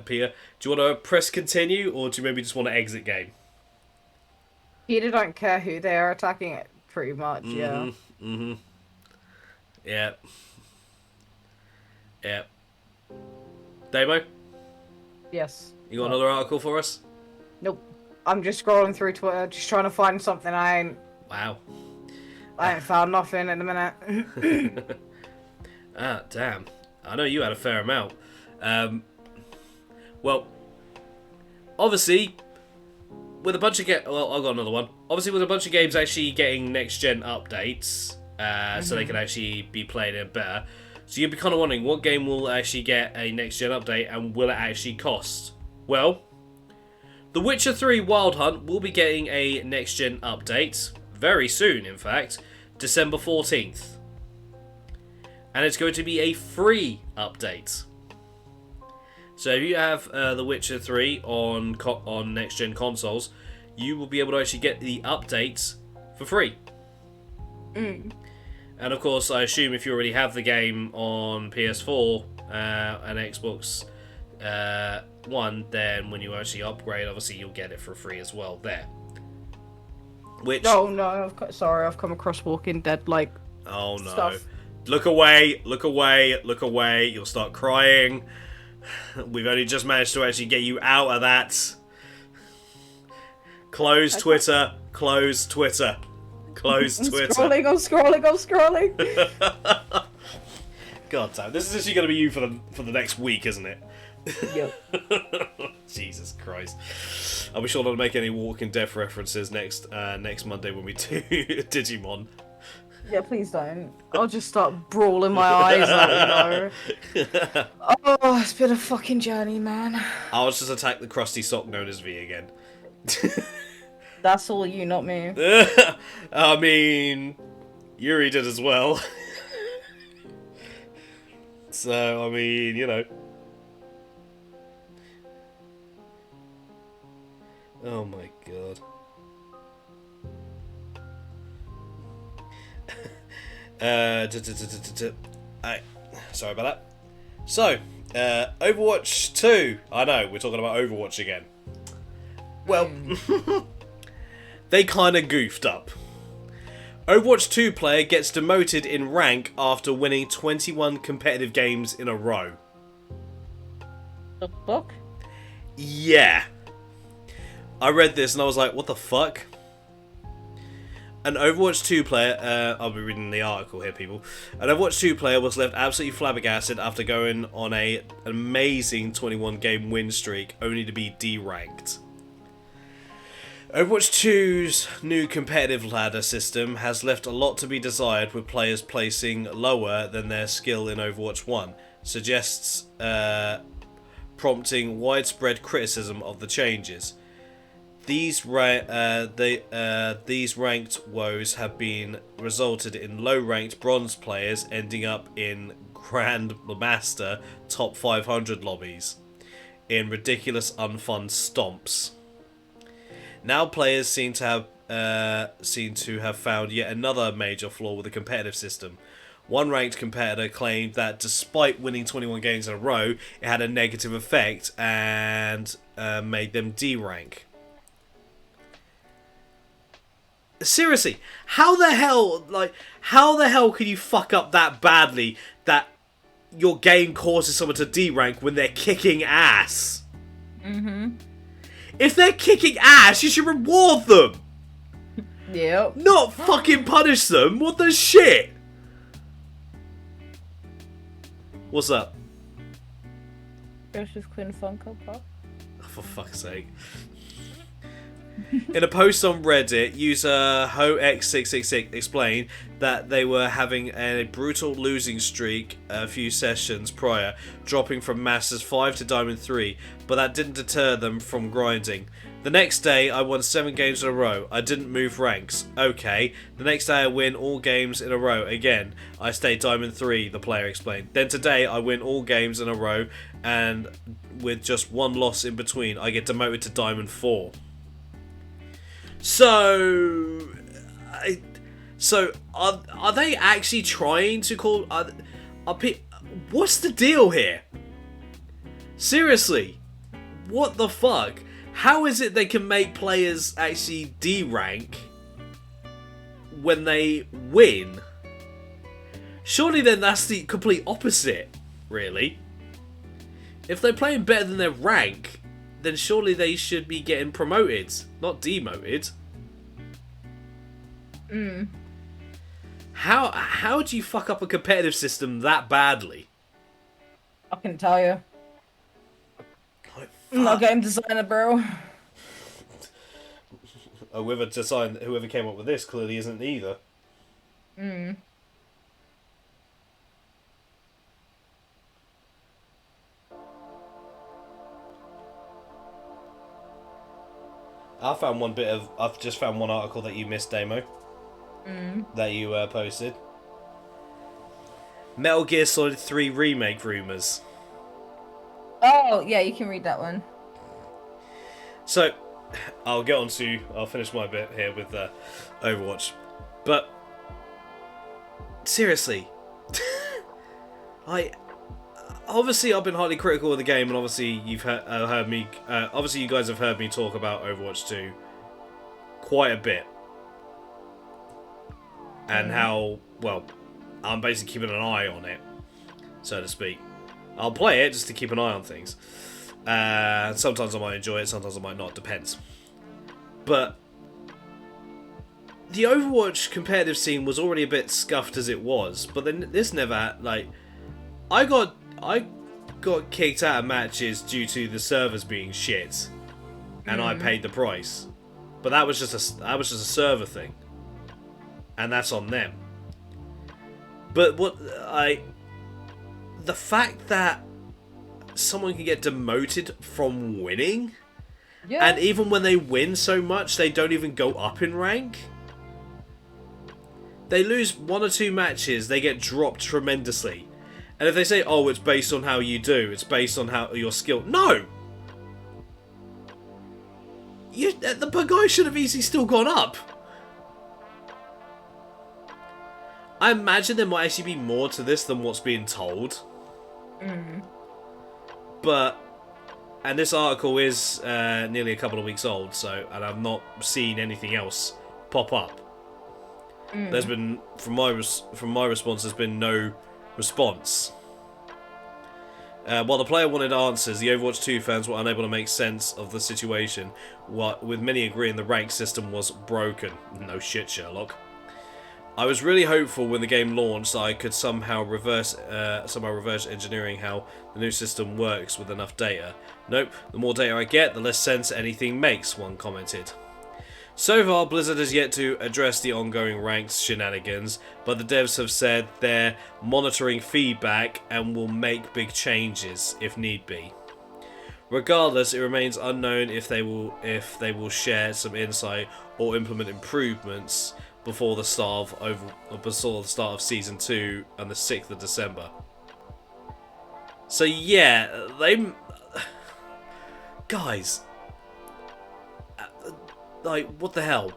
Pia. Do you want to press continue, or do you maybe just want to exit game? Peter don't care who they are attacking it, pretty much. Yeah. Yep. Yep. Damo? Yes. You got another article for us? Nope. I'm just scrolling through Twitter, just trying to find something. I ain't found nothing in a minute. Ah, damn. I know you had a fair amount. Well, obviously, with a bunch of well, I've got another one. Obviously, with a bunch of games actually getting next-gen updates, so they can actually be played in better. So you'd be kind of wondering, what game will actually get a next-gen update, and will it actually cost? Well, The Witcher 3 Wild Hunt will be getting a next-gen update, very soon in fact, December 14th. And it's going to be a free update. So if you have The Witcher 3 on next-gen consoles, you will be able to actually get the updates for free. And of course, I assume if you already have the game on PS4 and Xbox One, then when you actually upgrade, obviously you'll get it for free as well there. Which? Oh no, I've come across Walking Dead like. Oh no! Stuff. Look away! Look away! Look away! You'll start crying. We've only just managed to actually get you out of that. Close Twitter. Close Twitter. Close Twitter. I'm scrolling. God damn! This is actually going to be you for the next week, isn't it? Yep. Jesus Christ! I'll be sure not to make any Walking Dead references next Monday when we do Digimon. Yeah, please don't. I'll just start brawling my eyes out, you know. Oh, it's been a fucking journey, man. I'll just attack the crusty sock known as V again. That's all you, not me. I mean, Yuri did as well. So, I mean, you know. Oh my god. Sorry about that. So, Overwatch 2. I know, we're talking about Overwatch again. Well, they kind of goofed up. Overwatch 2 player gets demoted in rank after winning 21 competitive games in a row. The fuck? Yeah. I read this and I was like, what the fuck? An Overwatch 2 player, I'll be reading the article here, people. An Overwatch 2 player was left absolutely flabbergasted after going on an amazing 21 game win streak, only to be deranked. Overwatch 2's new competitive ladder system has left a lot to be desired, with players placing lower than their skill in Overwatch 1, suggests prompting widespread criticism of the changes. These ranked woes have been resulted in low-ranked bronze players ending up in Grandmaster top 500 lobbies in ridiculous unfun stomps. Now players seem to have found yet another major flaw with the competitive system. One ranked competitor claimed that despite winning 21 games in a row, it had a negative effect and made them D-rank. Seriously, how the hell can you fuck up that badly that your game causes someone to D-rank when they're kicking ass? If they're kicking ass, you should reward them! Yep. Not fucking punish them! What the shit? What's up? Joseph Quinn Funko Pop. Oh, for fuck's sake. In a post on Reddit, user HoX666 explained that they were having a brutal losing streak a few sessions prior, dropping from Masters 5 to Diamond 3, but that didn't deter them from grinding. The next day, I won 7 games in a row. I didn't move ranks. Okay. The next day, I win all games in a row. Again, I stayed Diamond 3, the player explained. Then today, I win all games in a row, and with just one loss in between, I get demoted to Diamond 4. So are they actually trying to call? What's the deal here? Seriously, what the fuck? How is it they can make players actually D-rank when they win? Surely then that's the complete opposite, really. If they're playing better than their rank, then surely they should be getting promoted, not demoted. How do you fuck up a competitive system that badly? I can tell you. Like, I'm not game designer, bro. Whoever came up with this clearly isn't either. I've just found one article that you missed, Damo. That you posted. Metal Gear Solid 3 remake rumors. Oh, yeah, you can read that one. So, I'll finish my bit here with Overwatch. But, seriously, obviously I've been highly critical of the game, and obviously you've heard me, obviously you guys have heard me talk about Overwatch 2 quite a bit. And how, well, I'm basically keeping an eye on it, so to speak. I'll play it just to keep an eye on things. Sometimes I might enjoy it, sometimes I might not, depends. But the Overwatch competitive scene was already a bit scuffed as it was, but then this never, like, I got kicked out of matches due to the servers being shit, and I paid the price. But that was just a server thing. And that's on them. But the fact that someone can get demoted from winning, and even when they win so much, they don't even go up in rank. They lose 1 or 2 matches, they get dropped tremendously. And if they say, oh, it's based on how you do, it's based on how your skill. No! The guy should have easily still gone up. I imagine there might actually be more to this than what's being told. But, and this article is nearly a couple of weeks old, so, and I've not seen anything else pop up. There's been, from my response, there's been no response. While the player wanted answers, the Overwatch 2 fans were unable to make sense of the situation, with many agreeing the rank system was broken. No shit, Sherlock. I was really hopeful when the game launched that I could somehow reverse engineering how the new system works with enough data. Nope, the more data I get, the less sense anything makes, one commented. So far, Blizzard has yet to address the ongoing ranked shenanigans, but the devs have said they're monitoring feedback and will make big changes if need be. Regardless, it remains unknown if they will share some insight or implement improvements before the start of Season 2 on the 6th of December. So yeah, guys, like, what the hell?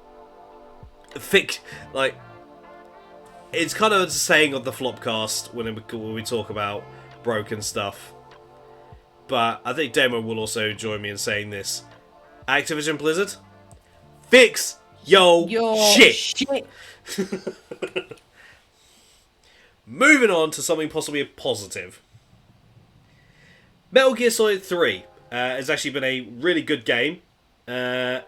it's kind of a saying of the Flopcast when we talk about broken stuff. But I think Demo will also join me in saying this. Activision Blizzard, fix your shit. Moving on to something possibly positive. Metal Gear Solid 3 has actually been a really good game. A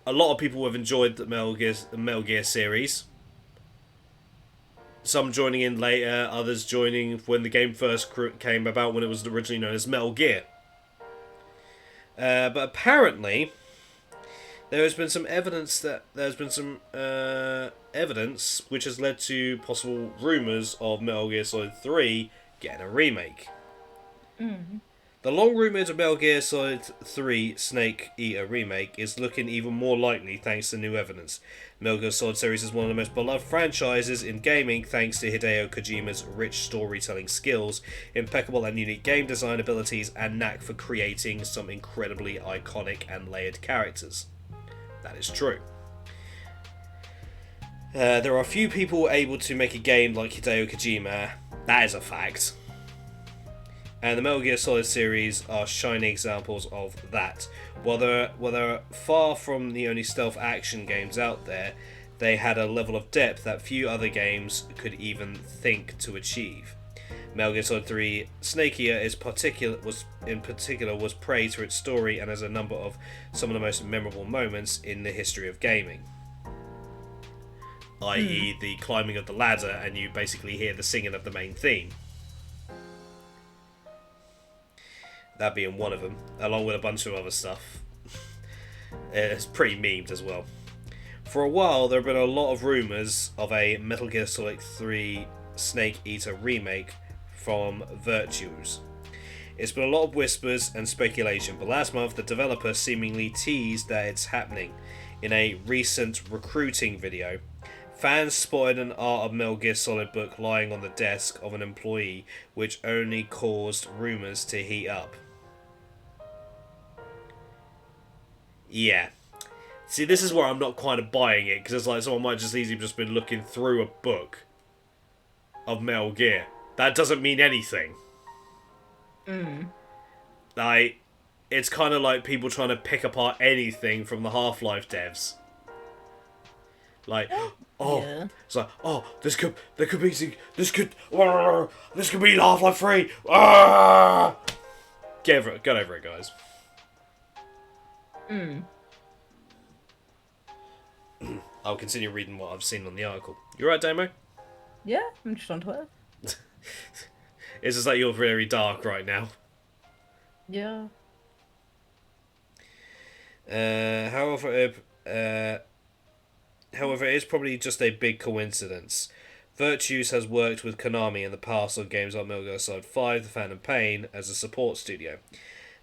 lot of people have enjoyed the Metal Gear series. Some joining in later, others joining when the game first came about, when it was originally known as Metal Gear. But apparently, there has been some evidence which has led to possible rumours of Metal Gear Solid 3 getting a remake. The long-rumoured Metal Gear Solid 3 Snake Eater remake is looking even more likely thanks to new evidence. Metal Gear Solid series is one of the most beloved franchises in gaming thanks to Hideo Kojima's rich storytelling skills, impeccable and unique game design abilities, and knack for creating some incredibly iconic and layered characters. That is true. There are few people able to make a game like Hideo Kojima. That is a fact. And the Metal Gear Solid series are shining examples of that. While they're far from the only stealth action games out there, they had a level of depth that few other games could even think to achieve. Metal Gear Solid 3 Snake Eater was praised for its story and has a number of some of the most memorable moments in the history of gaming. I.e. the climbing of the ladder and you basically hear the singing of the main theme. That being one of them, along with a bunch of other stuff. It's pretty memed as well. For a while, there have been a lot of rumours of a Metal Gear Solid 3 Snake Eater remake from Virtues. It's been a lot of whispers and speculation, but last month the developer seemingly teased that it's happening. In a recent recruiting video, fans spotted an Art of Metal Gear Solid book lying on the desk of an employee, which only caused rumours to heat up. Yeah. See, this is where I'm not quite buying it, because it's like someone might just easily just been looking through a book of Metal Gear. That doesn't mean anything. Like, it's kind of like people trying to pick apart anything from the Half-Life devs. Like, it's like, this could be Half-Life 3. Get over it, guys. I'll continue reading what I've seen on the article. You alright, Damo? Yeah, I'm just on Twitter. It's just like you're very dark right now. Yeah. However, it is probably just a big coincidence. Virtues has worked with Konami in the past on games like Metal Gear Solid 5, The Phantom Pain, as a support studio.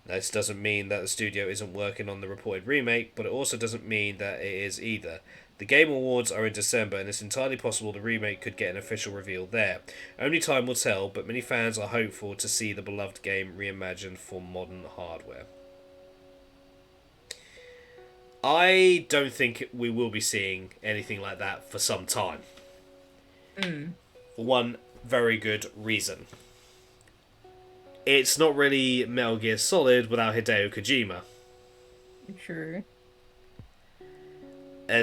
This doesn't mean that the studio isn't working on the reported remake, but it also doesn't mean that it is either. The Game Awards are in December, and it's entirely possible the remake could get an official reveal there. Only time will tell, but many fans are hopeful to see the beloved game reimagined for modern hardware. I don't think we will be seeing anything like that for some time. For one very good reason. It's not really Metal Gear Solid without Hideo Kojima. True.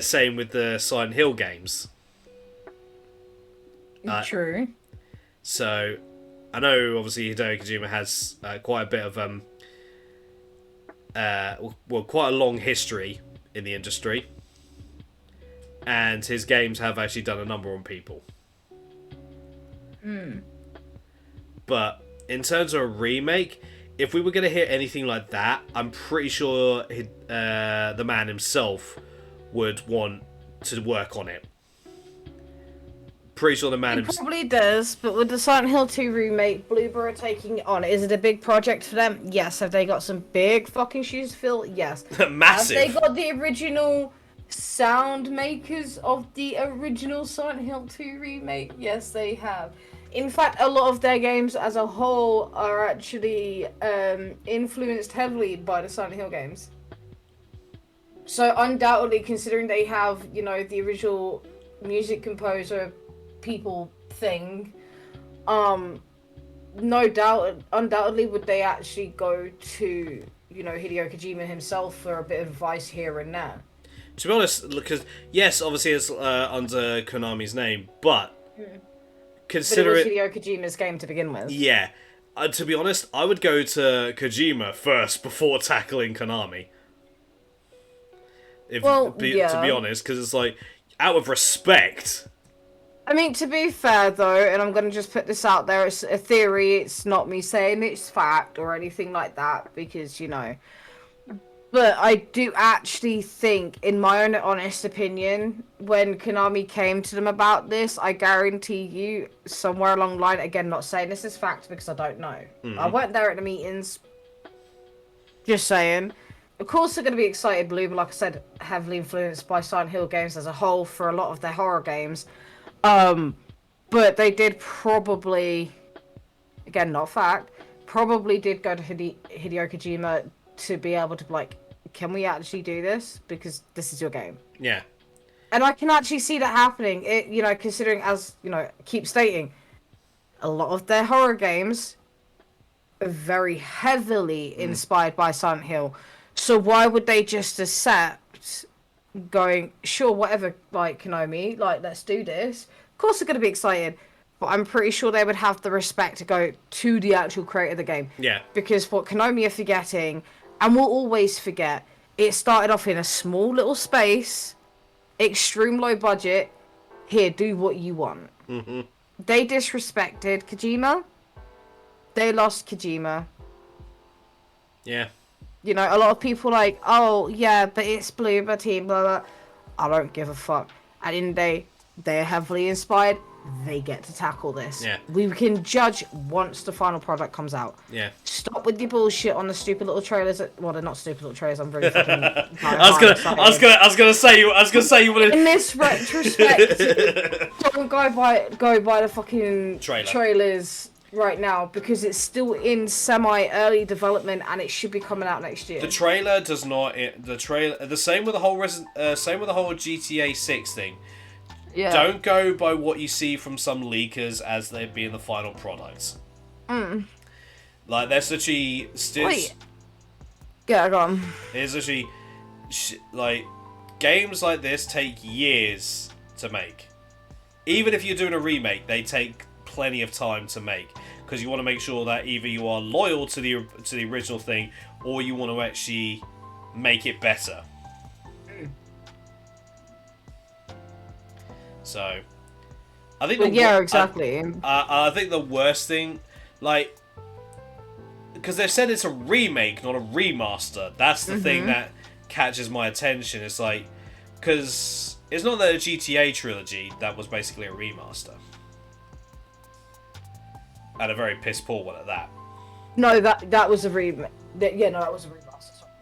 Same with the Silent Hill games. True. So, I know obviously Hideo Kojima has quite a bit of quite a long history in the industry, and his games have actually done a number on people. But in terms of a remake, if we were going to hit anything like that, I'm pretty sure the man himself would want to work on it. Pretty sure the man He probably does, but with the Silent Hill 2 remake, Bloober are taking it on. Is it a big project for them? Yes. Have they got some big fucking shoes to fill? Yes. Massive. Have they got the original sound makers of the original Silent Hill 2 remake? Yes, they have. In fact, a lot of their games as a whole are actually influenced heavily by the Silent Hill games. So undoubtedly, considering they have, the original music composer people thing, no doubt, undoubtedly, would they actually go to, Hideo Kojima himself for a bit of advice here and there? To be honest, because yes, obviously it's under Konami's name, but consider But it was Hideo Kojima's game to begin with. Yeah, to be honest, I would go to Kojima first before tackling Konami. To be honest, because it's like, out of respect. I mean, to be fair though, and I'm gonna just put this out there, it's a theory, it's not me saying it's fact or anything like that, because, But I do actually think, in my own honest opinion, when Konami came to them about this, I guarantee you, somewhere along the line, again, not saying this is fact because I don't know. I weren't there at the meetings. Just saying. Of course they're going to be excited, Blue, but like I said, heavily influenced by Silent Hill games as a whole for a lot of their horror games. But they did probably, again, not fact, probably did go to Hideo Kojima to be able to, like, can we actually do this? Because this is your game. Yeah. And I can actually see that happening, considering, as, keep stating, a lot of their horror games are very heavily inspired by Silent Hill. So why would they just accept going, sure, whatever, like, Konami, like, let's do this? Of course they're going to be excited, but I'm pretty sure they would have the respect to go to the actual creator of the game. Yeah. Because what Konami are forgetting, and will always forget, it started off in a small little space, extreme low budget, here, do what you want. Mm-hmm. They disrespected Kojima. They lost Kojima. Yeah. A lot of people like, oh, yeah, but it's Bloober Team, blah, blah. I don't give a fuck. At the end of the day, they're heavily inspired. They get to tackle this. Yeah. We can judge once the final product comes out. Yeah. Stop with your bullshit on the stupid little trailers. Well, they're not stupid little trailers. I'm really fucking. I was gonna say you wanted. In this retrospect, don't go by the fucking trailers right now, because it's still in semi-early development and it should be coming out next year. The trailer does not. The same with the whole GTA 6 thing. Yeah. Don't go by what you see from some leakers as they being the final products. Like, there's actually Wait. Yeah, go on. There's actually like, games like this take years to make. Even if you're doing a remake, they take plenty of time to make, because you want to make sure that either you are loyal to the original thing, or you want to actually make it better. So, I think. Exactly. I think the worst thing, like, because they've said it's a remake, not a remaster. That's the thing that catches my attention. It's like, because it's not that a GTA trilogy that was basically a remaster, and a very piss poor one at that. No, that was a remake. Yeah, no, that was a remaster.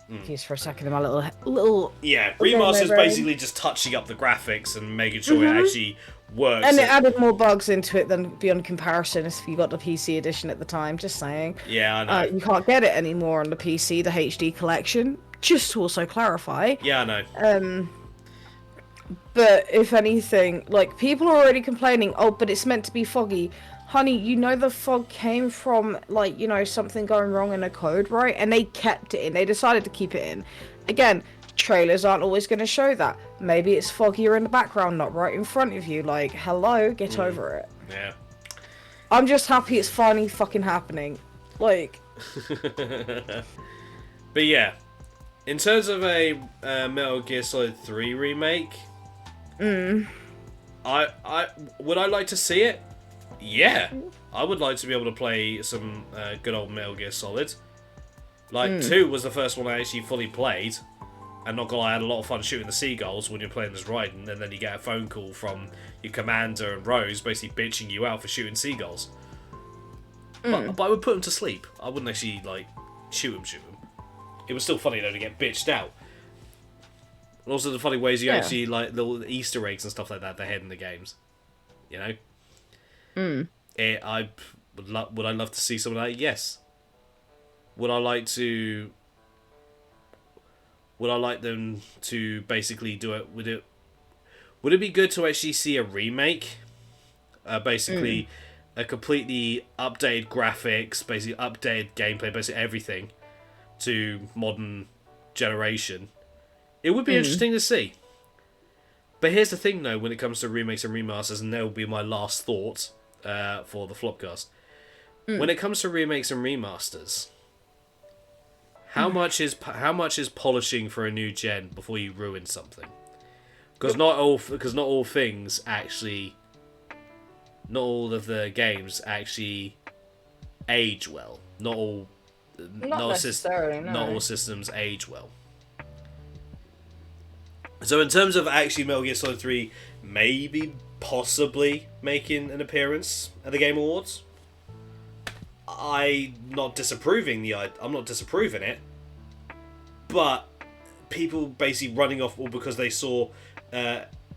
Confused for a second in my little. Yeah, remaster is basically just touching up the graphics and making sure it actually works. And it added more bugs into it than beyond comparison if you got the PC edition at the time. Just saying. Yeah, I know. You can't get it anymore on the PC, the HD collection. Just to also clarify. Yeah, I know. But if anything, like, people are already complaining, oh, but it's meant to be foggy. Honey, the fog came from, like, something going wrong in the code, right? And they kept it in. They decided to keep it in. Again, trailers aren't always going to show that. Maybe it's foggier in the background, not right in front of you. Like, hello, get over it. Yeah. I'm just happy it's finally fucking happening. Like. But yeah, in terms of a Metal Gear Solid 3 remake, I would I like to see it? Yeah, I would like to be able to play some good old Metal Gear Solid. Like, 2 was the first one I actually fully played, and not gonna lie, I had a lot of fun shooting the seagulls when you're playing as Raiden, and then you get a phone call from your commander and Rose basically bitching you out for shooting seagulls. But I would put them to sleep. I wouldn't actually, like, shoot them. It was still funny, though, to get bitched out. And also the funny ways you actually, like, little Easter eggs and stuff like that they had in the games. You know? Would I love to see something like that? Yes. Would I like them to basically do it? Would it be good to actually see a remake basically a completely updated graphics, basically updated gameplay, basically everything to modern generation, it would be interesting to see. But here's the thing, though, when it comes to remakes and remasters, and that will be my last thought for the Flopcast. When it comes to remakes and remasters, how much is polishing for a new gen before you ruin something? Because not all things actually, not all of the games actually age well. Not all necessarily, no. Not all systems age well. So in terms of actually Metal Gear Solid 3 maybe possibly making an appearance at the Game Awards, I'm not disapproving it, but people basically running off all because they saw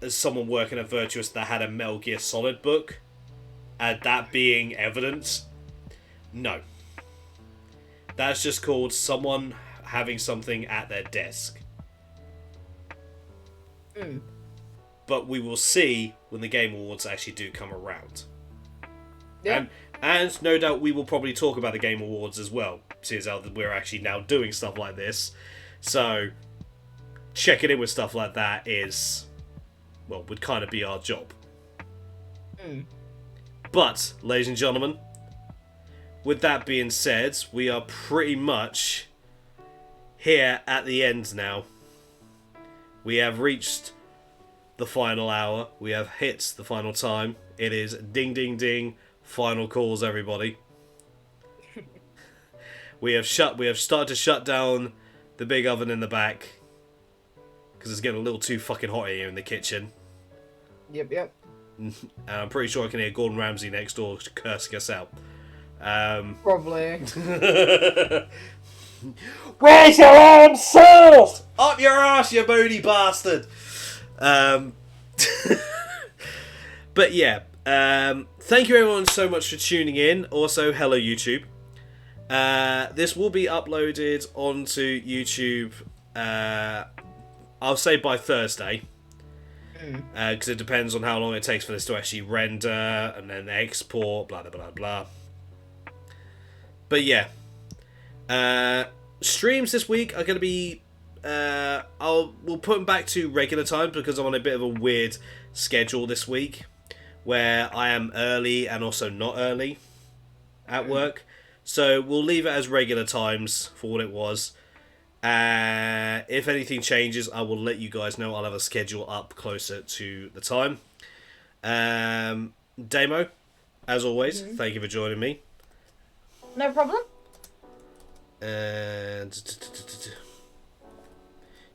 someone working at Virtuous that had a Metal Gear Solid book, and that being evidence, no. That's just called someone having something at their desk. But we will see when the Game Awards actually do come around. Yeah. And no doubt we will probably talk about the Game Awards as well, since we're actually now doing stuff like this. So, checking in with stuff like that would kind of be our job. But, ladies and gentlemen, with that being said, we are pretty much here at the end now. We have reached the final hour. We have hit the final time. It is ding ding ding. Final calls, everybody. We have started to shut down the big oven in the back because it's getting a little too fucking hot here in the kitchen. Yep. And I'm pretty sure I can hear Gordon Ramsay next door cursing us out. Probably. Where's your own sauce? Up your ass, you booty bastard! But yeah, thank you everyone so much for tuning in. Also, hello YouTube. This will be uploaded onto YouTube, I'll say by Thursday. Because it depends on how long it takes for this to actually render and then export, blah blah blah blah. But yeah, streams this week are going to be, we'll put them back to regular time because I'm on a bit of a weird schedule this week, where I am early and also not early at work. So we'll leave it as regular times for what it was. If anything changes, I will let you guys know. I'll have a schedule up closer to the time. Damo, as always, thank you for joining me. No problem. And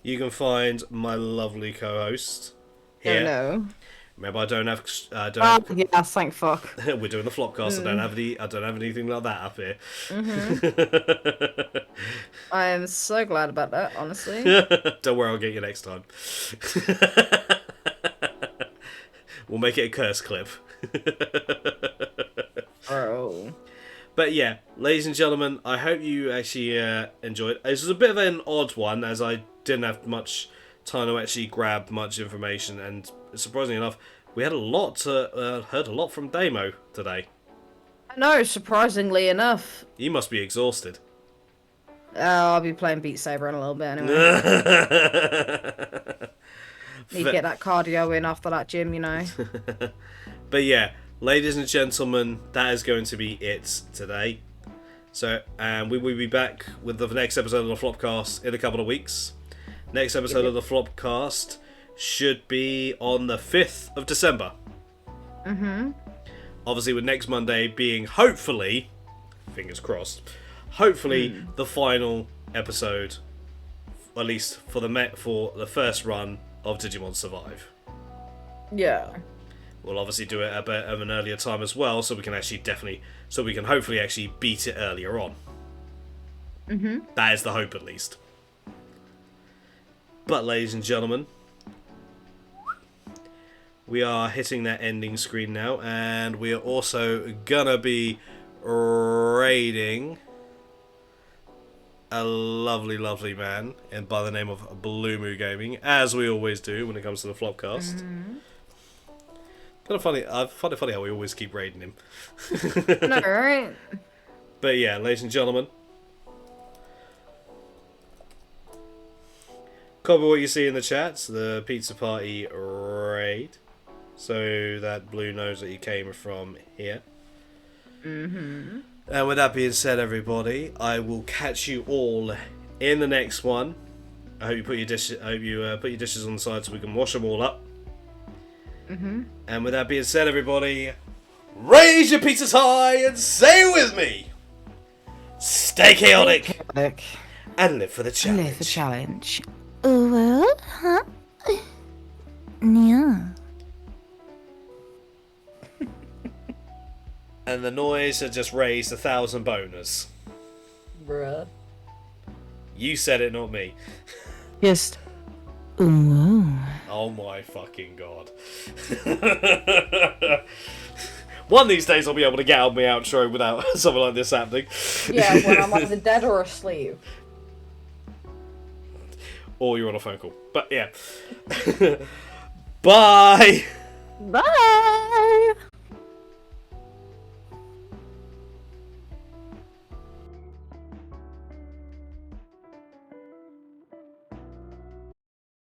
you can find my lovely co-host here. No. Remember, I don't have. Yeah, thank fuck. We're doing the Flopcast. I don't have anything like that up here. I am so glad about that, honestly. Don't worry, I'll get you next time. We'll make it a curse clip. Oh. But yeah, ladies and gentlemen, I hope you actually enjoyed. This was a bit of an odd one, as I didn't have much time to actually grab much information, and surprisingly enough, we had heard a lot from Damo today. No, surprisingly enough. You must be exhausted. I'll be playing Beat Saber in a little bit anyway. Need to get that cardio in after that gym, you know. But yeah, ladies and gentlemen, that is going to be it today. So, we will be back with the next episode of the Flopcast in a couple of weeks. Next episode of the Flopcast should be on the 5th of December. Obviously, with next Monday being hopefully, fingers crossed, the final episode, at least for the first run of Digimon Survive. Yeah. We'll obviously do it at a bit of an earlier time as well, so we can hopefully actually beat it earlier on. That is the hope, at least. But, ladies and gentlemen, we are hitting that ending screen now, and we are also gonna be raiding a lovely, lovely man by the name of Blue Moo Gaming, as we always do when it comes to the Flopcast. Kind of funny. I find it funny how we always keep raiding him. No, right? But yeah, ladies and gentlemen, copy what you see in the chats. The pizza party raid, so that Blue knows that you came from here. Mm-hmm. And with that being said, everybody, I will catch you all in the next one. I hope you put your dishes. I hope you put your dishes on the side so we can wash them all up. Mm-hmm. And with that being said, everybody, raise your pizzas high and say it with me. Stay chaotic and live for the challenge. Live the challenge. Well, huh? Yeah. And the noise had just raised 1,000 boners. Bruh. You said it, not me. Just. Ooh. Oh my fucking god. One of these days I'll be able to get out my outro without something like this happening. Yeah, when I'm either dead or asleep. Or you're on a phone call. But yeah. Bye! Bye.